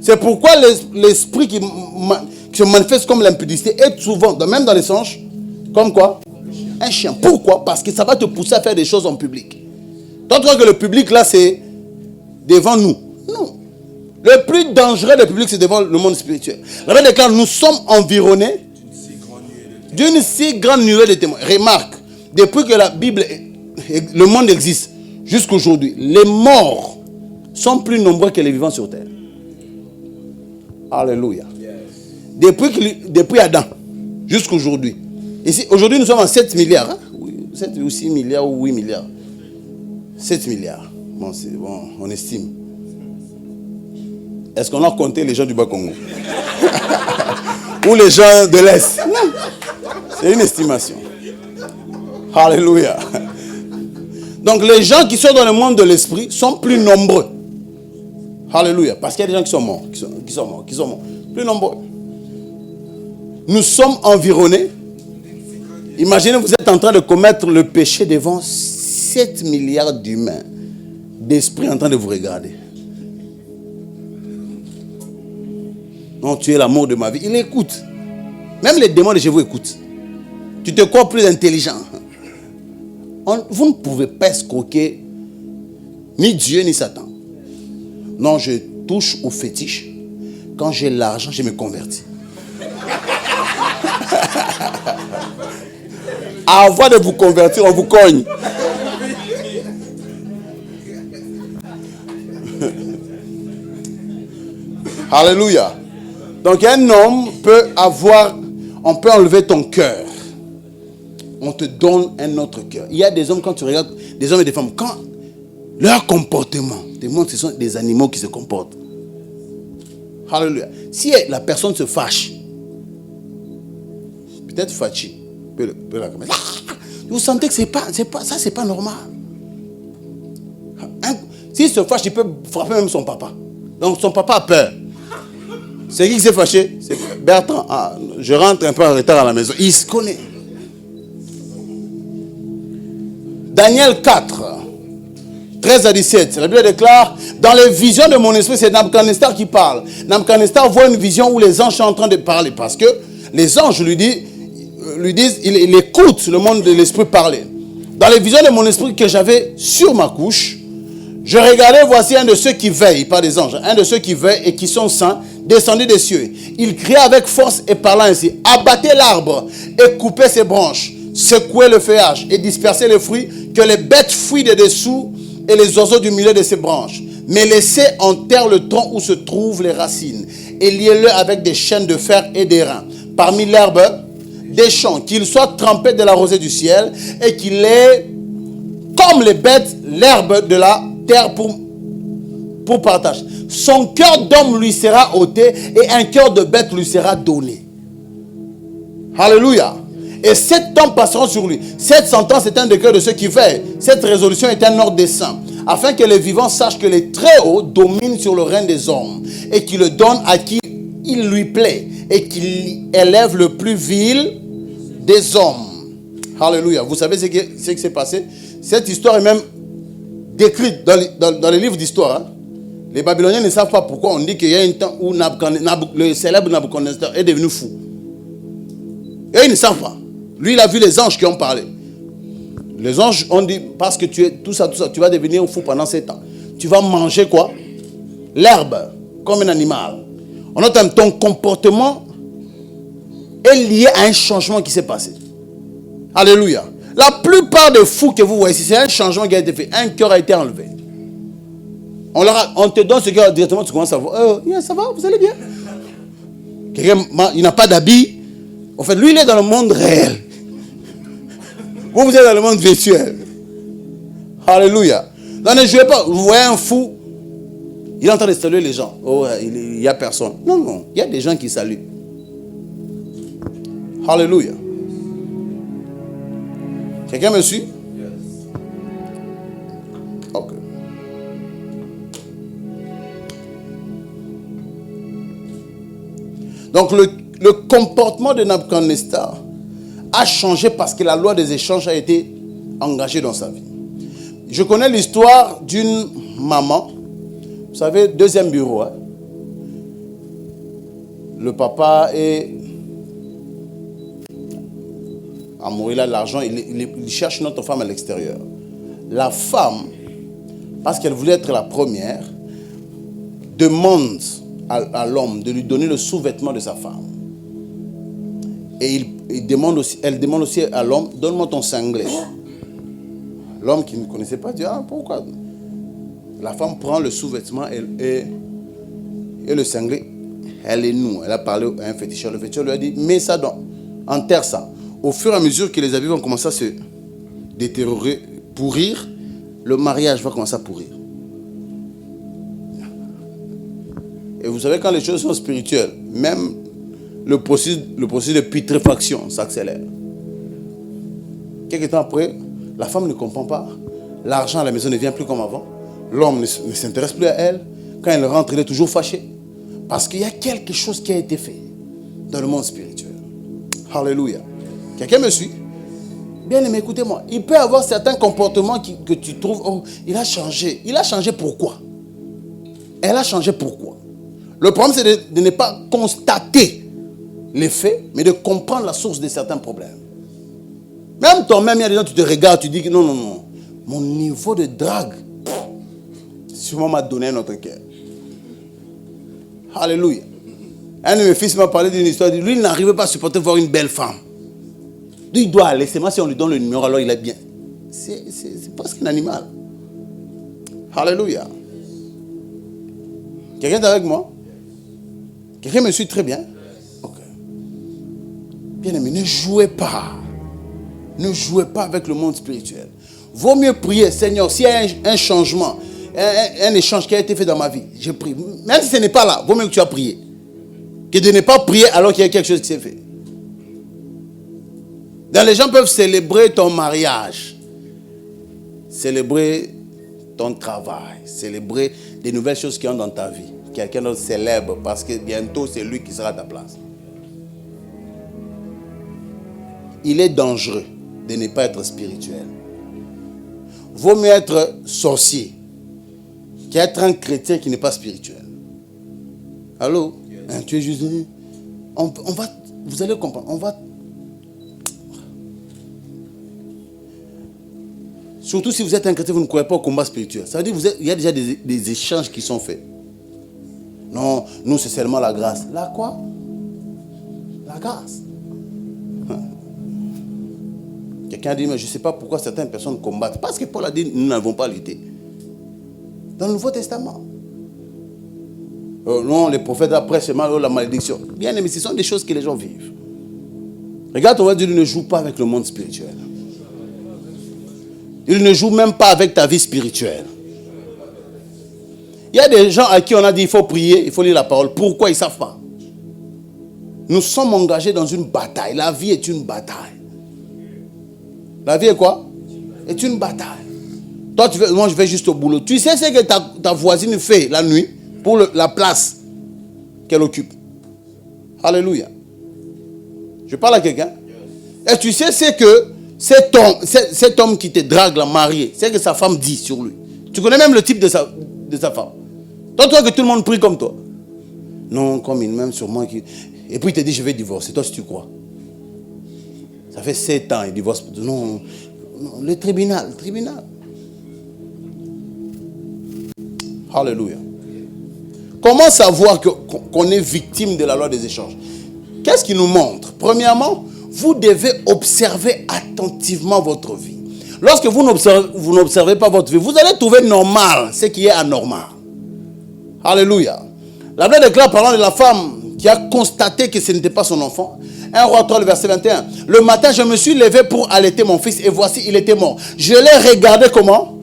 C'est pourquoi l'esprit qui se manifeste comme l'impudicité est souvent, même dans les songes, comme quoi? Un chien. Pourquoi? Parce que ça va te pousser à faire des choses en public. Toi, tu crois que le public, là, c'est devant nous. Non. Le plus dangereux du public, c'est devant le monde spirituel. La Bible déclare, nous sommes environnés d'une si grande nuée de témoins. Remarque, depuis que la Bible, le monde existe, jusqu'à aujourd'hui, les morts sont plus nombreux que les vivants sur terre. Alléluia. Depuis Adam, jusqu'à aujourd'hui. Ici, aujourd'hui, nous sommes à 7 milliards. Hein? 7 ou 6 milliards ou 8 milliards. 7 milliards. Bon, c'est bon, on estime. Est-ce qu'on a compté les gens du Bas-Congo? Ou les gens de l'Est? Non. C'est une estimation. Alléluia. Donc, les gens qui sont dans le monde de l'esprit sont plus nombreux. Alléluia. Parce qu'il y a des gens qui sont morts. Qui sont morts. Plus nombreux. Nous sommes environnés. Imaginez, vous êtes en train de commettre le péché devant 7 milliards d'humains, d'esprits en train de vous regarder. Non, tu es l'amour de ma vie. Il écoute. Même les démons de chez vous écoutent. Tu te crois plus intelligent. Vous ne pouvez pas escroquer ni Dieu ni Satan. Non, je touche au fétiche. Quand j'ai l'argent, je me convertis. Avant de vous convertir, on vous cogne. Alléluia. Donc un homme peut avoir, on peut enlever ton cœur. On te donne un autre cœur. Il y a des hommes, quand tu regardes, des hommes et des femmes, quand leur comportement te montre que ce sont des animaux qui se comportent. Alléluia. Si la personne se fâche, peut-être fâché, vous sentez que c'est pas normal. S'il se fâche, il peut frapper même son papa. Donc son papa a peur. C'est qui s'est fâché? C'est Bertrand. Ah, je rentre un peu en retard à la maison. Il se connaît. Daniel 4, 13 à 17. La Bible déclare, dans les visions de mon esprit, c'est Nabuchodonosor qui parle. Nabuchodonosor voit une vision où les anges sont en train de parler. Parce que les anges lui disent, il écoute le monde de l'esprit parler. Dans les visions de mon esprit que j'avais sur ma couche, je regardais, voici un de ceux qui veillent, pas des anges, un de ceux qui veillent et qui sont saints, descendu des cieux. Il criait avec force et parlant ainsi, abattez l'arbre et coupez ses branches, secouez le feuillage et dispersez les fruits, que les bêtes fuient de dessous et les oiseaux du milieu de ses branches. Mais laissez en terre le tronc où se trouvent les racines et liez-le avec des chaînes de fer et d'airain. Parmi l'herbe des champs, qu'il soit trempé de la rosée du ciel et qu'il ait, comme les bêtes, l'herbe de la terre pour partage. Son cœur d'homme lui sera ôté et un cœur de bête lui sera donné. Alléluia. Et 7 ans passeront sur lui. 700 ans, c'est un décret de ceux qui veillent. Cette résolution est un ordre des saints, afin que les vivants sachent que les Très-Hauts dominent sur le règne des hommes et qu'il le donne à qui il lui plaît et qu'il élève le plus vil des hommes. Alléluia. Vous savez ce qui s'est passé? Cette histoire est même décrite dans les livres d'histoire. Hein? Les Babyloniens ne savent pas pourquoi on dit qu'il y a un temps où le célèbre Nabuchodonosor est devenu fou. Et ils ne savent pas. Lui, il a vu les anges qui ont parlé. Les anges ont dit, parce que tu es tout ça, tu vas devenir fou pendant 7 ans. Tu vas manger quoi? L'herbe, comme un animal. En autre terme, ton comportement est lié à un changement qui s'est passé. Alléluia. La plupart des fous que vous voyez ici, c'est un changement qui a été fait. Un cœur a été enlevé. On te donne ce cœur directement, tu commences à voir. Ça va, vous allez bien? Quelqu'un, il n'a pas d'habit. En fait, lui, il est dans le monde réel. Vous êtes dans le monde virtuel. Alléluia. Non, ne jouez pas. Vous voyez un fou, il est en train de saluer les gens. Oh, il n'y a personne. Non. Il y a des gens qui saluent. Alléluia. Quelqu'un me suit? Ok. Donc, le comportement de Nabuchodonosor a changé parce que la loi des échanges a été engagée dans sa vie. Je connais l'histoire d'une maman, vous savez, 2e bureau. Hein? le papa est amoureux, il a de l'argent, il cherche une autre femme à l'extérieur. La femme, parce qu'elle voulait être la première, demande à l'homme de lui donner le sous-vêtement de sa femme. Et elle demande aussi à l'homme, donne-moi ton cinglé. L'homme qui ne connaissait pas dit, ah, pourquoi? La femme prend le sous-vêtement et le cinglé. Elle est nue. Elle a parlé à un féticheur. Le féticheur lui a dit, mets ça enterre ça. Au fur et à mesure que les habits vont commencer à se détériorer, pourrir, le mariage va commencer à pourrir. Et vous savez, quand les choses sont spirituelles, même le processus de putréfaction s'accélère. Quelques temps après, la femme ne comprend pas. L'argent à la maison ne vient plus comme avant. L'homme ne s'intéresse plus à elle. Quand elle rentre, il est toujours fâché. Parce qu'il y a quelque chose qui a été fait dans le monde spirituel. Alléluia. Quelqu'un me suit? Bien aimé, écoutez-moi. Il peut y avoir certains comportements que tu trouves, oh, il a changé. Il a changé pourquoi? Elle a changé pourquoi? Le problème, c'est de ne pas constater les faits, mais de comprendre la source de certains problèmes. Même toi-même, il y a des gens, tu te regardes, tu dis que non, non, non. Mon niveau de drague, sûrement m'a donné un autre cœur. Alléluia. Un de mes fils m'a parlé d'une histoire. Lui, il n'arrivait pas à supporter voir une belle femme. Lui, il doit aller. C'est moi, si on lui donne le numéro, alors il est bien. C'est presque un animal. Alléluia. Quelqu'un est avec moi? Quelqu'un me suit très bien? Ok. Bien aimé, ne jouez pas. Ne jouez pas avec le monde spirituel. Vaut mieux prier, Seigneur, s'il y a un changement, un échange qui a été fait dans ma vie, je prie. Même si ce n'est pas là, vaut mieux que tu as prié. Que de ne pas prier alors qu'il y a quelque chose qui s'est fait. Donc les gens peuvent célébrer ton mariage, célébrer ton travail, célébrer des nouvelles choses qui ont dans ta vie. Quelqu'un d'autre célèbre parce que bientôt c'est lui qui sera à ta place. Il est dangereux de ne pas être spirituel. Vaut mieux être sorcier qu'être un chrétien qui n'est pas spirituel. Allô? Hein, tu es juste... vous allez comprendre. Surtout si vous êtes un chrétien, vous ne croyez pas au combat spirituel. Ça veut dire qu'il y a déjà des échanges qui sont faits. Non, nous c'est seulement la grâce. La quoi? La grâce. Quelqu'un a dit, mais je ne sais pas pourquoi certaines personnes combattent. Parce que Paul a dit, nous n'avons pas lutté. Dans le Nouveau Testament. Non, les prophètes après seulement la malédiction. Bien aimé, ce sont des choses que les gens vivent. Regarde, on va dire, ne joue pas avec le monde spirituel. Il ne joue même pas avec ta vie spirituelle. Il y a des gens à qui on a dit il faut prier, il faut lire la parole. Pourquoi ils ne savent pas? Nous sommes engagés dans une bataille. La vie est une bataille. La vie est quoi? Est une bataille. Toi, moi je vais juste au boulot. Tu sais ce que ta voisine fait la nuit pour la place qu'elle occupe. Alléluia. Je parle à quelqu'un. Et tu sais ce que cet homme qui te drague, la mariée, c'est que sa femme dit sur lui. Tu connais même le type de sa femme. Toi que tout le monde prie comme toi. Non, comme il m'aime sûrement. Et puis il te dit, je vais divorcer. Toi, si tu crois. Ça fait 7 ans, il divorce. Non, le tribunal. Alléluia. Comment savoir qu'on est victime de la loi des échanges? Qu'est-ce qui nous montre? Premièrement, vous devez observer attentivement votre vie. Lorsque vous n'observez pas votre vie, vous allez trouver normal ce qui est anormal. Alléluia. La Bible déclare parlant de la femme qui a constaté que ce n'était pas son enfant. 1 Roi 3, le verset 21. Le matin, je me suis levé pour allaiter mon fils et voici, il était mort. Je l'ai regardé comment?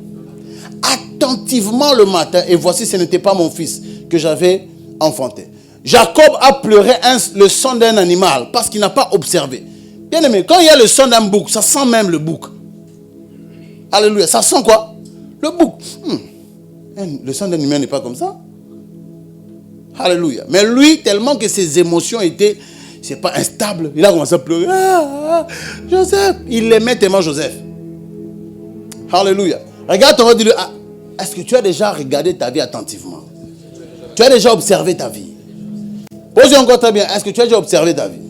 Attentivement le matin et voici, ce n'était pas mon fils que j'avais enfanté. Jacob a pleuré le sang d'un animal parce qu'il n'a pas observé. Bien aimé, quand il y a le sang d'un bouc, ça sent même le bouc. Alléluia. Ça sent quoi? Le bouc. Le sang d'un humain n'est pas comme ça. Alléluia. Mais lui, tellement que ses émotions étaient, c'est pas instable, il a commencé à pleurer. Joseph. Il aimait tellement Joseph. Alléluia. Regarde, on va dire, est-ce que tu as déjà regardé ta vie attentivement? Tu as déjà observé ta vie? Posez encore très bien. Est-ce que tu as déjà observé ta vie?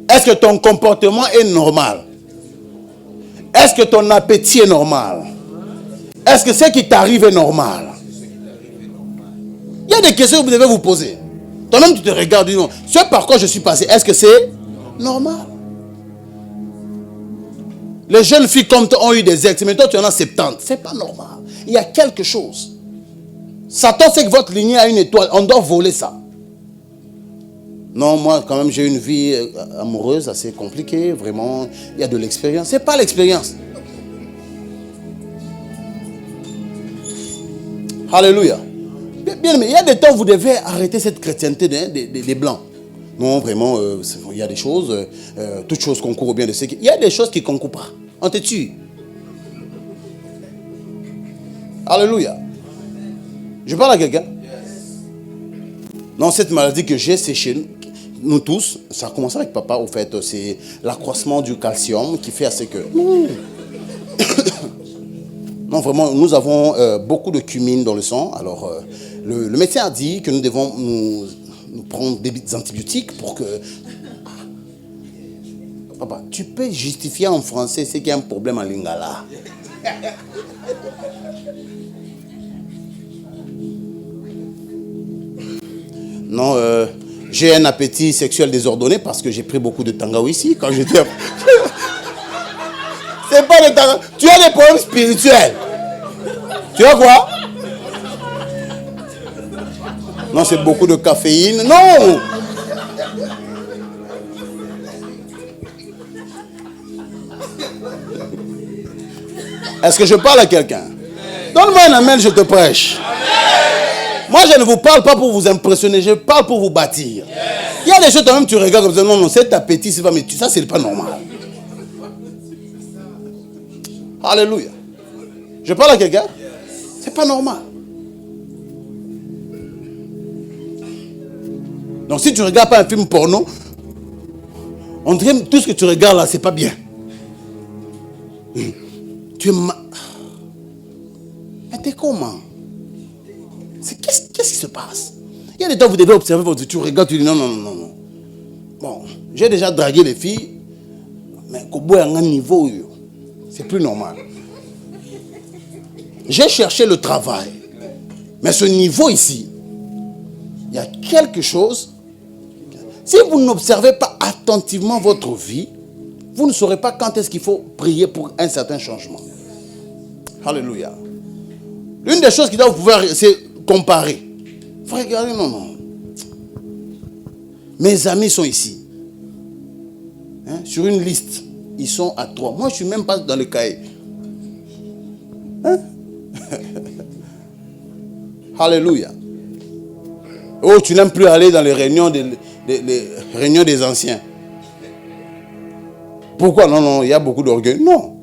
Est-ce que ton comportement est normal? Est-ce que ton appétit est normal? Est-ce que ce qui t'arrive est normal? Il y a des questions que vous devez vous poser. Toi-même, tu te regardes, non. Ce par quoi je suis passé, est-ce que c'est normal? Les jeunes filles comme toi ont eu des ex, mais toi tu en as 70. C'est pas normal. Il y a quelque chose. Satan sait que votre lignée a une étoile. On doit voler ça. Non, moi quand même j'ai une vie amoureuse assez compliquée. Vraiment, il y a de l'expérience. C'est pas l'expérience. Alléluia. Bien, mais il y a des temps où vous devez arrêter cette chrétienté des blancs. Non, vraiment, il y a des choses, toutes choses concourent au bien de ceux qui... Il y a des choses qui ne concourent pas. On te tue. Alléluia. Je parle à quelqu'un? Non, cette maladie que j'ai, c'est chez nous tous. Ça a commencé avec papa, au fait. C'est l'accroissement du calcium qui fait à ce que... Non, vraiment, nous avons beaucoup de cumine dans le sang. Alors, le médecin a dit que nous devons nous prendre des antibiotiques pour que... Papa, tu peux justifier en français ce qu'il y a un problème en lingala. Non, j'ai un appétit sexuel désordonné parce que j'ai pris beaucoup de tangawi ici quand j'étais... C'est pas le tangawi. Tu as des problèmes spirituels. Tu as quoi? Non, c'est beaucoup de caféine. Non! Est-ce que je parle à quelqu'un? Donne-moi un amen, je te prêche. Moi, je ne vous parle pas pour vous impressionner, je parle pour vous bâtir. Il y a des choses, toi-même, tu regardes comme ça. Non, non, cet appétit, c'est pas, mais ça, c'est pas normal. Alléluia. Je parle à quelqu'un? C'est pas normal. Donc, si tu ne regardes pas un film porno, on dirait que tout ce que tu regardes là, c'est pas bien. Tu es mais t'es comment? Qu'est-ce qui se passe? Il y a des temps où vous devez observer votre vie. Tu regardes, tu dis non, non, non, non. Bon, j'ai déjà dragué les filles, mais qu'au bout d'un niveau, c'est plus normal. J'ai cherché le travail, mais ce niveau ici, il y a quelque chose. Si vous n'observez pas attentivement votre vie, vous ne saurez pas quand est-ce qu'il faut prier pour un certain changement. Alléluia. L'une des choses qui doit vous pouvoir, c'est comparer. Il faut regarder, non, non. Mes amis sont ici. Hein, sur une liste, ils sont à 3. Moi, je ne suis même pas dans le cahier. Hein? Alléluia. Oh, tu n'aimes plus aller dans les réunions réunions des anciens. Pourquoi? Non, non, il y a beaucoup d'orgueil. Non.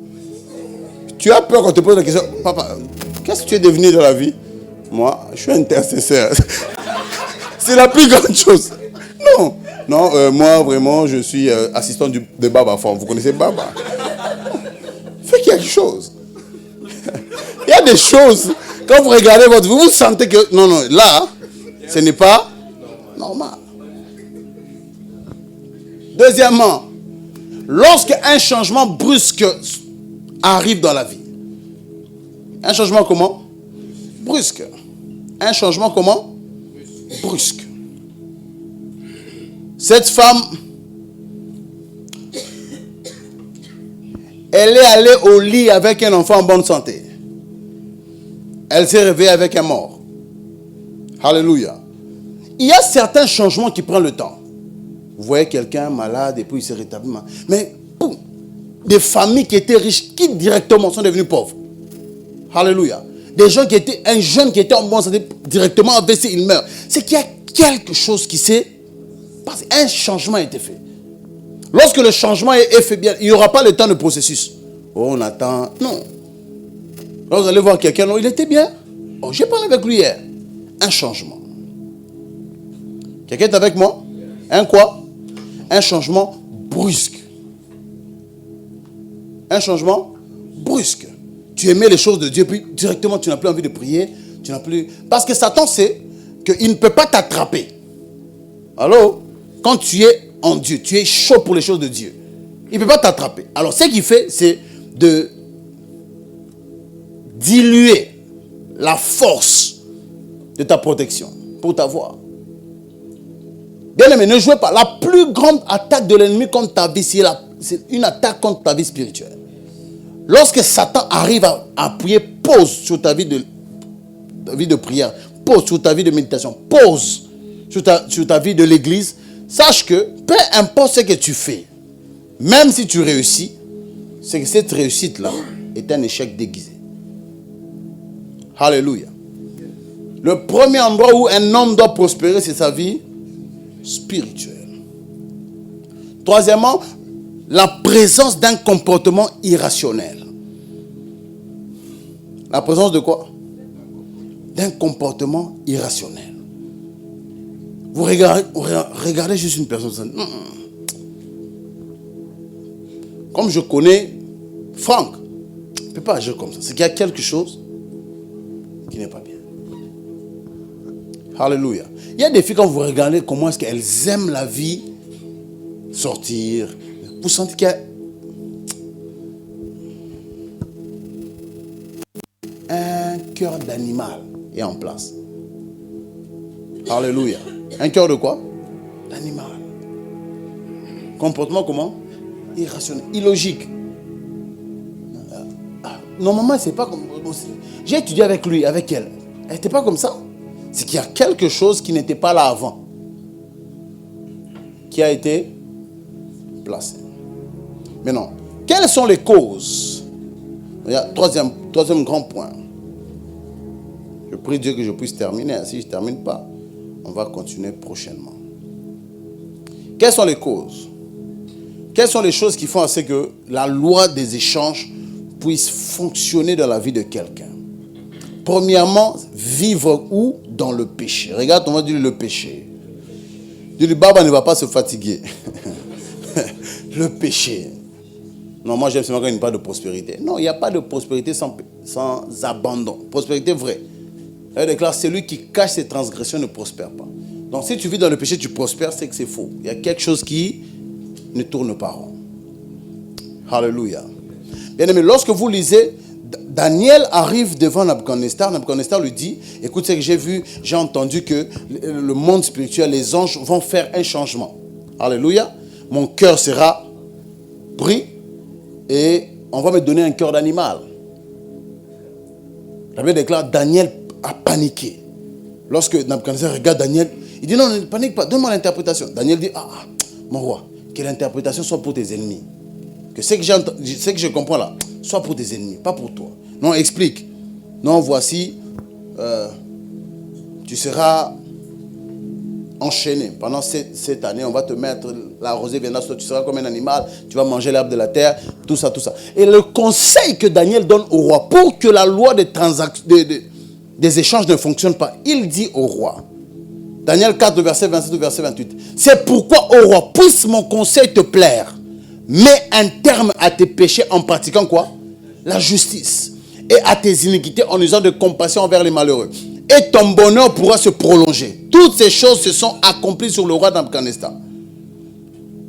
Tu as peur quand on te pose la question. Papa, qu'est-ce que tu es devenu dans la vie? Moi, je suis intercesseur. C'est la plus grande chose. Non. Non, moi, vraiment, je suis assistant de Baba Fond. Vous connaissez Baba? Fais quelque chose. Il y a des choses, quand vous regardez votre vie, vous sentez que... Non, non, là, ce n'est pas normal. Deuxièmement, lorsque un changement brusque arrive dans la vie. Un changement comment? Brusque. Un changement comment? Brusque. Cette femme, elle est allée au lit avec un enfant en bonne santé. Elle s'est réveillée avec un mort. Alléluia. Il y a certains changements qui prennent le temps. Vous voyez quelqu'un malade et puis il s'est rétabli. Mais boum, des familles qui étaient riches, qui directement sont devenues pauvres. Alléluia. Des gens qui étaient, un jeune qui était en bonne santé, directement AVC, il meurt. C'est qu'il y a quelque chose qui s'est passé. Un changement a été fait. Lorsque le changement est fait bien, il n'y aura pas le temps de processus. Oh, on attend. Non. Là, vous allez voir quelqu'un, non, il était bien. Oh, j'ai parlé avec lui hier. Un changement. Quelqu'un est avec moi? Un quoi? Un changement brusque. Un changement brusque. Tu aimais les choses de Dieu, puis directement tu n'as plus envie de prier. Tu n'as plus... Parce que Satan sait qu'il ne peut pas t'attraper. Allô? Quand tu es en Dieu, tu es chaud pour les choses de Dieu. Il ne peut pas t'attraper. Alors, ce qu'il fait, c'est de diluer la force de ta protection pour t'avoir. Bien aimé, ne jouez pas. La plus grande attaque de l'ennemi contre ta vie, c'est une attaque contre ta vie spirituelle. Lorsque Satan arrive à appuyer pause sur ta vie de prière, pause sur ta vie de méditation, pause sur ta vie de l'église, sache que peu importe ce que tu fais, même si tu réussis, c'est que cette réussite-là est un échec déguisé. Alléluia. Le premier endroit où un homme doit prospérer, c'est sa vie spirituelle. Troisièmement, la présence d'un comportement irrationnel. La présence de quoi? D'un comportement irrationnel. Vous regardez juste une personne. Comme je connais Franck, il ne peut pas agir comme ça. C'est qu'il y a quelque chose qui n'est pas bien. Alléluia. Il y a des filles, quand vous regardez comment est-ce qu'elles aiment la vie, sortir, vous sentez qu'il y a un cœur d'animal est en place. Alléluia. Un cœur de quoi? D'animal. Comportement comment? Irrationnel, illogique. Normalement, c'est pas comme... J'ai étudié avec lui, avec elle. Elle n'était pas comme ça. C'est qu'il y a quelque chose qui n'était pas là avant, qui a été placé. Maintenant, quelles sont les causes? Troisième grand point. Je prie Dieu que je puisse terminer. Si je ne termine pas, on va continuer prochainement. Quelles sont les causes? Quelles sont les choses qui font à ce que la loi des échanges puisse fonctionner dans la vie de quelqu'un? Premièrement, vivre où? Dans le péché. Regarde, on va dire le péché. Dis-lui, Baba ne va pas se fatiguer. Le péché. Non, moi j'aime seulement quand il n'y a pas de prospérité. Non, il n'y a pas de prospérité sans abandon. Prospérité vraie. Elle déclare, celui qui cache ses transgressions ne prospère pas. Donc si tu vis dans le péché, tu prospères, c'est que c'est faux. Il y a quelque chose qui ne tourne pas rond. Alléluia. Bien aimé, lorsque vous lisez, Daniel arrive devant Nabuchodonosor. Nabuchodonosor lui dit, écoute, ce que j'ai vu, j'ai entendu que le monde spirituel, les anges vont faire un changement. Alléluia. Mon cœur sera pris et on va me donner un cœur d'animal. La Bible déclare, Daniel a paniqué. Lorsque Nabuchodonosor regarde Daniel, il dit non, ne panique pas, donne-moi l'interprétation. Daniel dit, mon roi, que l'interprétation soit pour tes ennemis. Que ce que je comprends là, soit pour tes ennemis, pas pour toi. Non, explique. Non, voici, tu seras enchaîné. Pendant cette année, on va te mettre, la rosée viendra, tu seras comme un animal, tu vas manger l'herbe de la terre, tout ça, tout ça. Et le conseil que Daniel donne au roi, pour que la loi des échanges ne fonctionne pas, il dit au roi, Daniel 4, verset 27 au verset 28, c'est pourquoi, ô roi, puisse mon conseil te plaire, mets un terme à tes péchés en pratiquant quoi? La justice. Et à tes iniquités en usant de compassion envers les malheureux. Et ton bonheur pourra se prolonger. Toutes ces choses se sont accomplies sur le roi d'Afghanistan.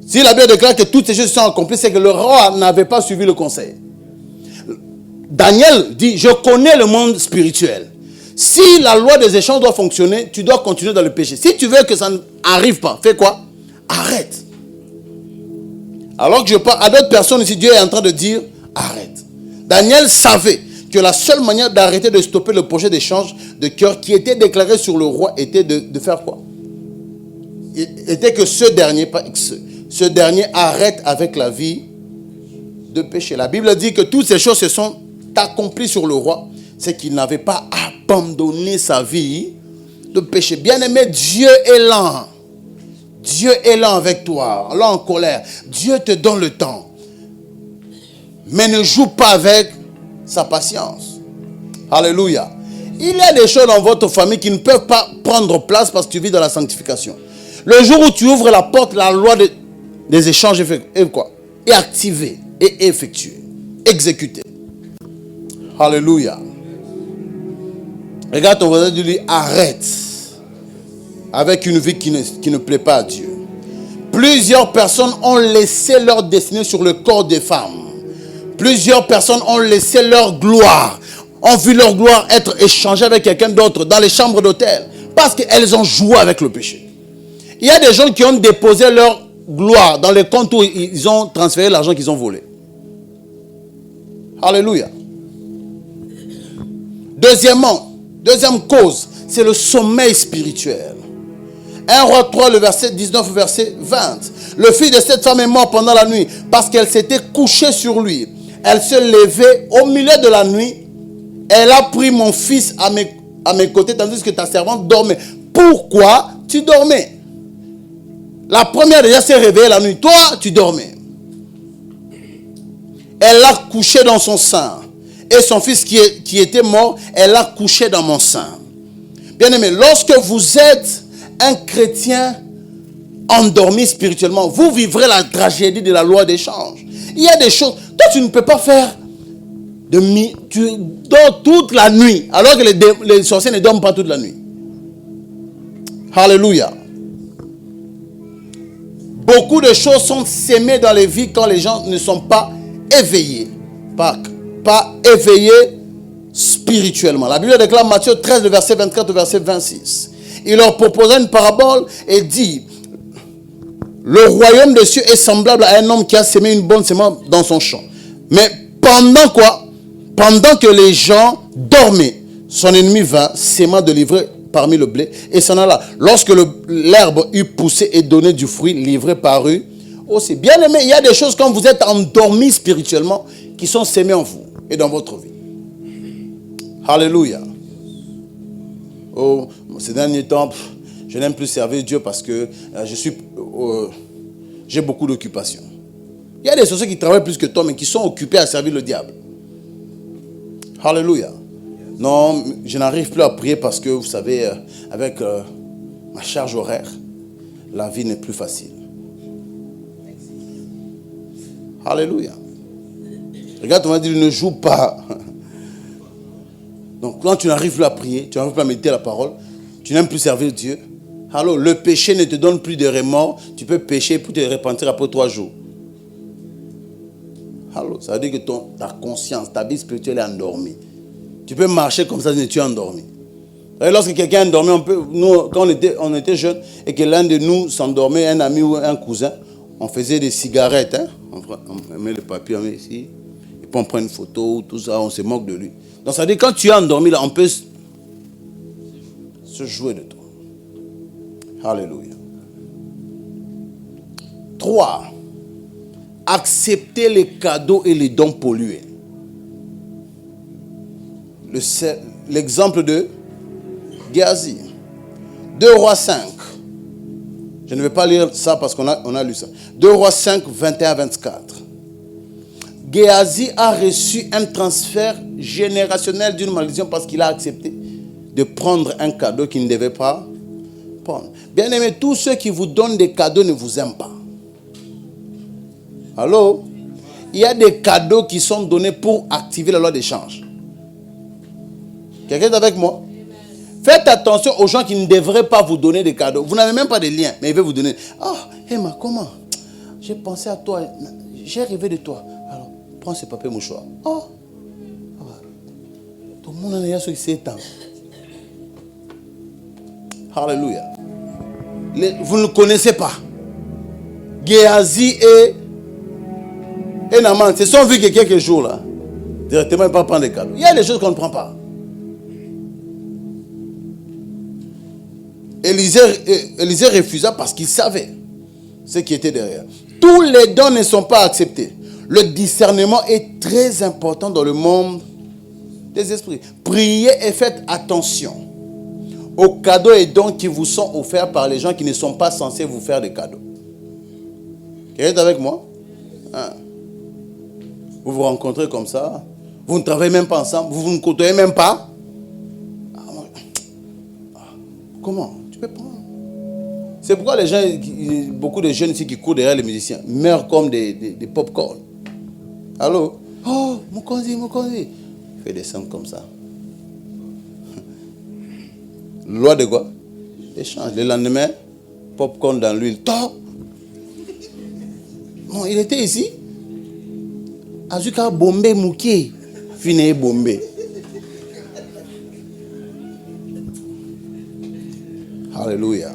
Si la Bible déclare que toutes ces choses se sont accomplies, c'est que le roi n'avait pas suivi le conseil. Daniel dit, je connais le monde spirituel. Si la loi des échanges doit fonctionner, tu dois continuer dans le péché. Si tu veux que ça n'arrive pas, fais quoi? Arrête. Alors que je parle à d'autres personnes ici, Dieu est en train de dire, arrête. Daniel savait que la seule manière d'arrêter de stopper le projet d'échange de cœur qui était déclaré sur le roi était de faire quoi? Était que ce dernier arrête avec la vie de péché. La Bible dit que toutes ces choses se sont accomplies sur le roi. C'est qu'il n'avait pas abandonné sa vie de péché. Bien-aimé, Dieu est lent. Dieu est lent avec toi, lent en colère. Dieu te donne le temps. Mais ne joue pas avec sa patience. Alléluia. Il y a des choses dans votre famille qui ne peuvent pas prendre place parce que tu vis dans la sanctification. Le jour où tu ouvres la porte, la loi des échanges est activée et effectuée, exécutée. Alléluia. Regarde ton voisin, dis-lui, arrête. avec une vie qui ne plaît pas à Dieu. Plusieurs personnes ont laissé leur destinée sur le corps des femmes. Plusieurs personnes ont laissé leur gloire, ont vu leur gloire être échangée avec quelqu'un d'autre dans les chambres d'hôtel parce qu'elles ont joué avec le péché. Il y a des gens qui ont déposé leur gloire dans les comptes où ils ont transféré l'argent qu'ils ont volé. Alléluia. Deuxième cause, c'est le sommeil spirituel. 1 Roi 3, le verset 19, verset 20. Le fils de cette femme est mort pendant la nuit parce qu'elle s'était couchée sur lui. Elle se levait au milieu de la nuit. Elle a pris mon fils à mes côtés tandis que ta servante dormait. Pourquoi tu dormais? La première déjà s'est réveillée la nuit. Toi, tu dormais. Elle l'a couché dans son sein. Et son fils qui était mort, elle l'a couché dans mon sein. Bien-aimé, lorsque vous êtes un chrétien endormi spirituellement, vous vivrez la tragédie de la loi d'échange. Il y a des choses, toi tu ne peux pas faire tu dors toute la nuit, alors que les sorciers ne dorment pas toute la nuit. Alléluia. Beaucoup de choses sont sémées dans les vies quand les gens ne sont pas éveillés. Pas éveillés spirituellement. La Bible déclare Matthieu 13, le verset 24 au verset 26. Il leur proposa une parabole et dit: le royaume des cieux est semblable à un homme qui a semé une bonne semence dans son champ. Mais pendant quoi? Pendant que les gens dormaient, son ennemi vint, s'aima de livrer parmi le blé et s'en alla. Lorsque l'herbe eut poussé et donné du fruit, livré parut aussi. Bien aimé, il y a des choses quand vous êtes endormi spirituellement qui sont sémées en vous et dans votre vie. Alléluia. Oh, ces derniers temps, je n'aime plus servir Dieu parce que j'ai beaucoup d'occupations. Il y a des sorciers qui travaillent plus que toi, mais qui sont occupés à servir le diable. Alléluia. Non, je n'arrive plus à prier parce que, vous savez, avec ma charge horaire, la vie n'est plus facile. Alléluia. Regarde, on va dire, ne joue pas. Donc, quand tu n'arrives plus à prier, tu n'arrives plus à méditer la parole, tu n'aimes plus servir Dieu. Alors, le péché ne te donne plus de remords. Tu peux pécher pour te repentir après 3 jours. Alors, ça veut dire que ta conscience, ta vie spirituelle est endormie. Tu peux marcher comme ça, mais tu es endormi. Et lorsque quelqu'un est endormi, nous, quand on était jeunes, et que l'un de nous s'endormait, un ami ou un cousin, on faisait des cigarettes. Hein? On met le papier, on met ici. Et puis on prend une photo, tout ça, on se moque de lui. Donc ça veut dire que quand tu es endormi, là, on peut se jouer de toi. Alléluia. 3. Accepter les cadeaux et les dons pollués. L'exemple de Géasi. 2 Rois 5. Je ne vais pas lire ça parce qu'on a lu ça. 2 Rois 5, 21-24. Géasi a reçu un transfert générationnel d'une malédiction parce qu'il a accepté de prendre un cadeau qu'il ne devait pas prendre. Bien aimé, tous ceux qui vous donnent des cadeaux ne vous aiment pas. Allô? Il y a des cadeaux qui sont donnés pour activer la loi d'échange. Quelqu'un est avec moi? Faites attention aux gens qui ne devraient pas vous donner des cadeaux. Vous n'avez même pas de lien, mais ils veulent vous donner. Ah, Emma, comment? J'ai pensé à toi. J'ai rêvé de toi. Alors, prends ce papier mouchoir. Oh, tout le monde a sur ces temps. Alléluia. Vous ne le connaissez pas. Géasi et Naaman se sont vus que quelques jours là. Directement, ils ne peuvent pas prendre des cadeaux. Il y a des choses qu'on ne prend pas. Élisée refusa parce qu'il savait ce qui était derrière. Tous les dons ne sont pas acceptés. Le discernement est très important dans le monde des esprits. Priez et faites attention aux cadeaux et dons qui vous sont offerts par les gens qui ne sont pas censés vous faire des cadeaux. Quelqu'un est avec moi? Hein? Vous vous rencontrez comme ça. Vous ne travaillez même pas ensemble. Vous ne côtoyez même pas. Comment? Tu peux prendre. C'est pourquoi les gens, beaucoup de jeunes ici qui courent derrière les musiciens meurent comme des pop-corn. Allô? Oh, Mokonzi. Fais des sons comme ça. Loi de quoi? Échange. Le lendemain, popcorn dans l'huile. Top. Non, il était ici. Azuka bombé mouké. Fini bombé. Alléluia.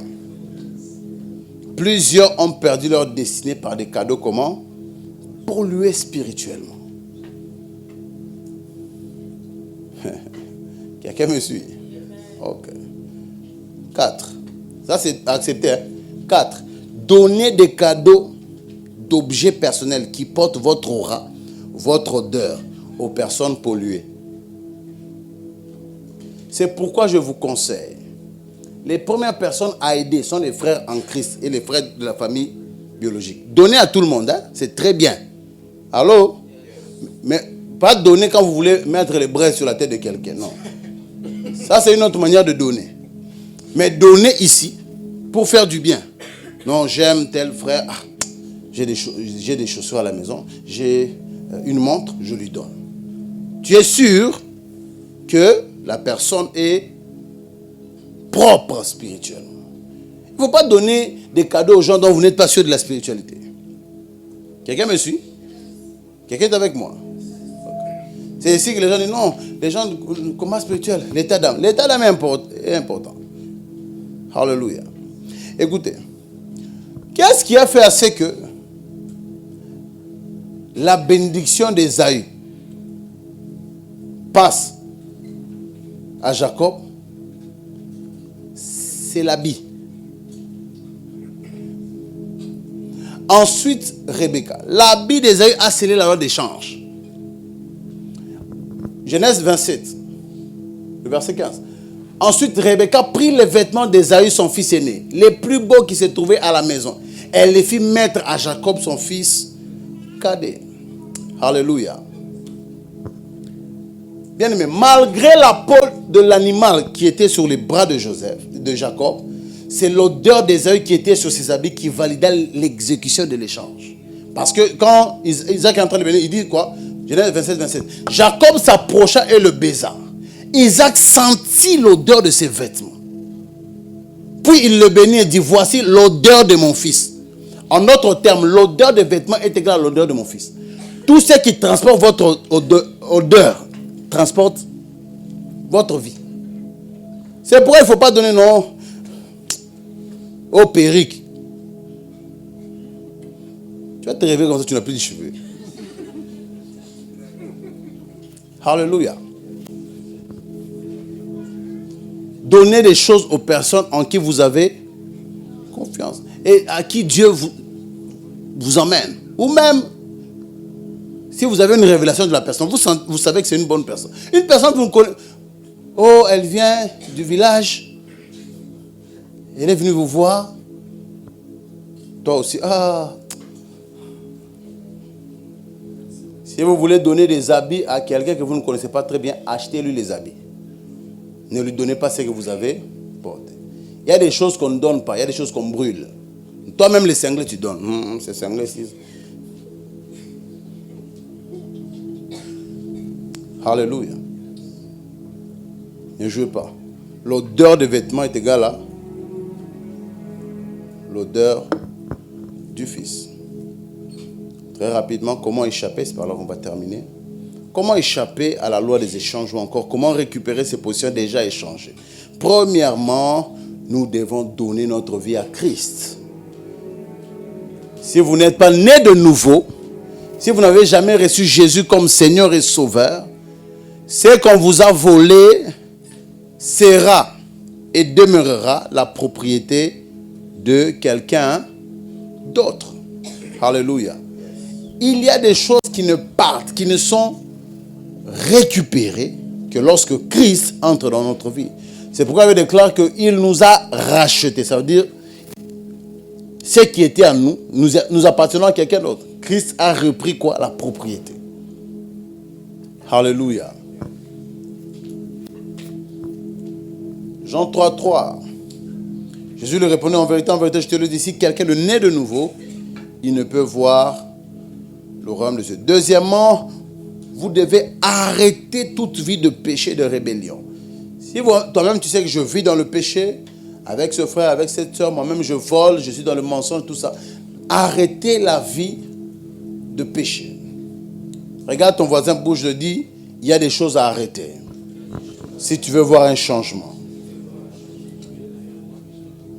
Plusieurs ont perdu leur destinée par des cadeaux comment? Pollués spirituellement. Quelqu'un me suit? Ok. 4. Ça c'est accepté. 4. Donner des cadeaux d'objets personnels qui portent votre aura, votre odeur aux personnes polluées. C'est pourquoi je vous conseille. Les premières personnes à aider sont les frères en Christ et les frères de la famille biologique. Donnez à tout le monde, hein? C'est très bien. Allô? Mais pas donner quand vous voulez mettre les braises sur la tête de quelqu'un, non. Ça, c'est une autre manière de donner. Mais donner ici pour faire du bien. Non, j'aime tel frère. Ah, j'ai des chaussures à la maison. J'ai une montre, je lui donne. Tu es sûr que la personne est propre spirituellement. Il ne faut pas donner des cadeaux aux gens dont vous n'êtes pas sûr de la spiritualité. Quelqu'un me suit? Quelqu'un est avec moi? C'est ici que les gens disent non, les gens, comment spirituel? L'état d'âme. L'état d'âme est important. Alléluia. Écoutez, qu'est-ce qui a fait assez que la bénédiction d'Ésaü passe à Jacob? C'est l'habit. Ensuite, Rebecca. L'habit d'Ésaü a scellé la loi d'échange. Genèse 27, le verset 15. Ensuite, Rebecca prit les vêtements d'Ésaü, son fils aîné, les plus beaux qui se trouvaient à la maison. Elle les fit mettre à Jacob, son fils cadet. Alléluia. Bien aimé, malgré la peau de l'animal qui était sur les bras de Jacob, c'est l'odeur d'Ésaü qui était sur ses habits qui validait l'exécution de l'échange. Parce que quand Isaac est en train de venir, il dit quoi? Genèse 27, 27. Jacob s'approcha et le baisa. Isaac sentit l'odeur de ses vêtements. Puis il le bénit et dit, voici l'odeur de mon fils. En d'autres termes, l'odeur des vêtements est égale à l'odeur de mon fils. Tout ce qui transporte votre odeur transporte votre vie. C'est pourquoi il ne faut pas donner non au perruque. Tu vas te réveiller comme ça, tu n'as plus de cheveux. Alléluia. Donnez des choses aux personnes en qui vous avez confiance et à qui Dieu vous emmène. Ou même, si vous avez une révélation de la personne, vous savez que c'est une bonne personne. Une personne que vous connaissez, oh, elle vient du village, elle est venue vous voir. Toi aussi, ah. Si vous voulez donner des habits à quelqu'un que vous ne connaissez pas très bien, achetez-lui les habits. Ne lui donnez pas ce que vous avez porté. Il y a des choses qu'on ne donne pas, il y a des choses qu'on brûle. Toi-même, les cinglés, tu donnes. Ces cinglés, si. Alléluia. Ne jouez pas. L'odeur des vêtements est égale à l'odeur du Fils. Très rapidement, comment échapper? C'est par là qu'on va terminer. Comment échapper à la loi des échanges ou encore comment récupérer ces positions déjà échangées? Premièrement, nous devons donner notre vie à Christ. Si vous n'êtes pas né de nouveau, si vous n'avez jamais reçu Jésus comme Seigneur et Sauveur, ce qu'on vous a volé sera et demeurera la propriété de quelqu'un d'autre. Alléluia. Il y a des choses qui ne partent, qui ne sont récupérées que lorsque Christ entre dans notre vie. C'est pourquoi il déclare qu'il nous a rachetés. Ça veut dire, ce qui était à nous, nous appartenons à quelqu'un d'autre. Christ a repris quoi? La propriété. Alléluia. Jean 3, 3. Jésus lui répondait, en vérité, je te le dis, si quelqu'un est né de nouveau, il ne peut voir le royaume de Dieu. Deuxièmement, vous devez arrêter toute vie de péché, de rébellion. Si toi-même tu sais que je vis dans le péché, avec ce frère, avec cette soeur, moi-même je vole, je suis dans le mensonge, tout ça. Arrêtez la vie de péché. Regarde ton voisin, bouge, le dit, il y a des choses à arrêter. Si tu veux voir un changement.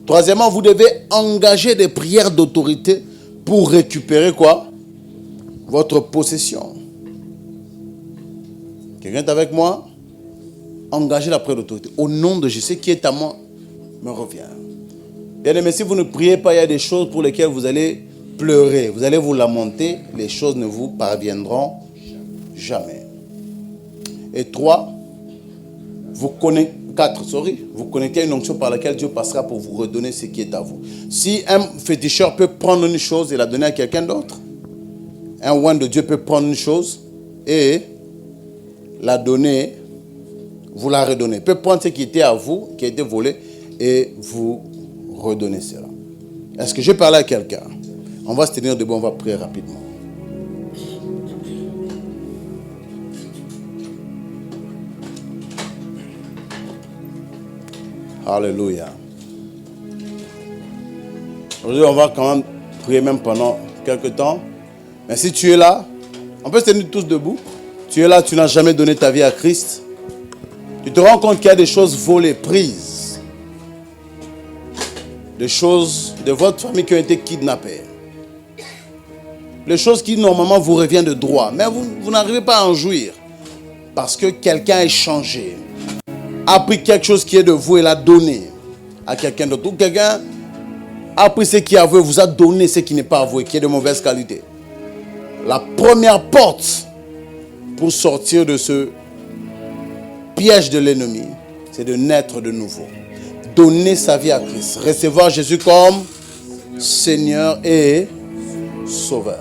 Troisièmement, vous devez engager des prières d'autorité pour récupérer quoi? Votre possession. Quelqu'un est avec moi? Engagez la prière d'autorité. Au nom de Jésus, qui est à moi, me revient. Bien aimé, si vous ne priez pas, il y a des choses pour lesquelles vous allez pleurer. Vous allez vous lamenter. Les choses ne vous parviendront jamais. Et 3, vous connectez à une onction par laquelle Dieu passera pour vous redonner ce qui est à vous. Si un féticheur peut prendre une chose et la donner à quelqu'un d'autre, un oint de Dieu peut prendre une chose et la donner, vous la redonner. Il peut prendre ce qui était à vous, qui a été volé, et vous redonner cela. Est-ce que je parle à quelqu'un? On va se tenir debout, on va prier rapidement. Alléluia. Aujourd'hui, on va quand même prier même pendant quelques temps. Mais si tu es là, on peut se tenir tous debout. Tu es là, tu n'as jamais donné ta vie à Christ. Tu te rends compte qu'il y a des choses volées, prises. Des choses de votre famille qui ont été kidnappées. Les choses qui normalement vous reviennent de droit. Mais vous n'arrivez pas à en jouir. Parce que quelqu'un a échangé. A pris quelque chose qui est de vous et l'a donné à quelqu'un d'autre. Ou quelqu'un a pris ce qui est à vous et vous a donné ce qui n'est pas à vous et qui est de mauvaise qualité. La première porte pour sortir de ce piège de l'ennemi, c'est de naître de nouveau. Donner sa vie à Christ. Recevoir Jésus comme Seigneur et Sauveur.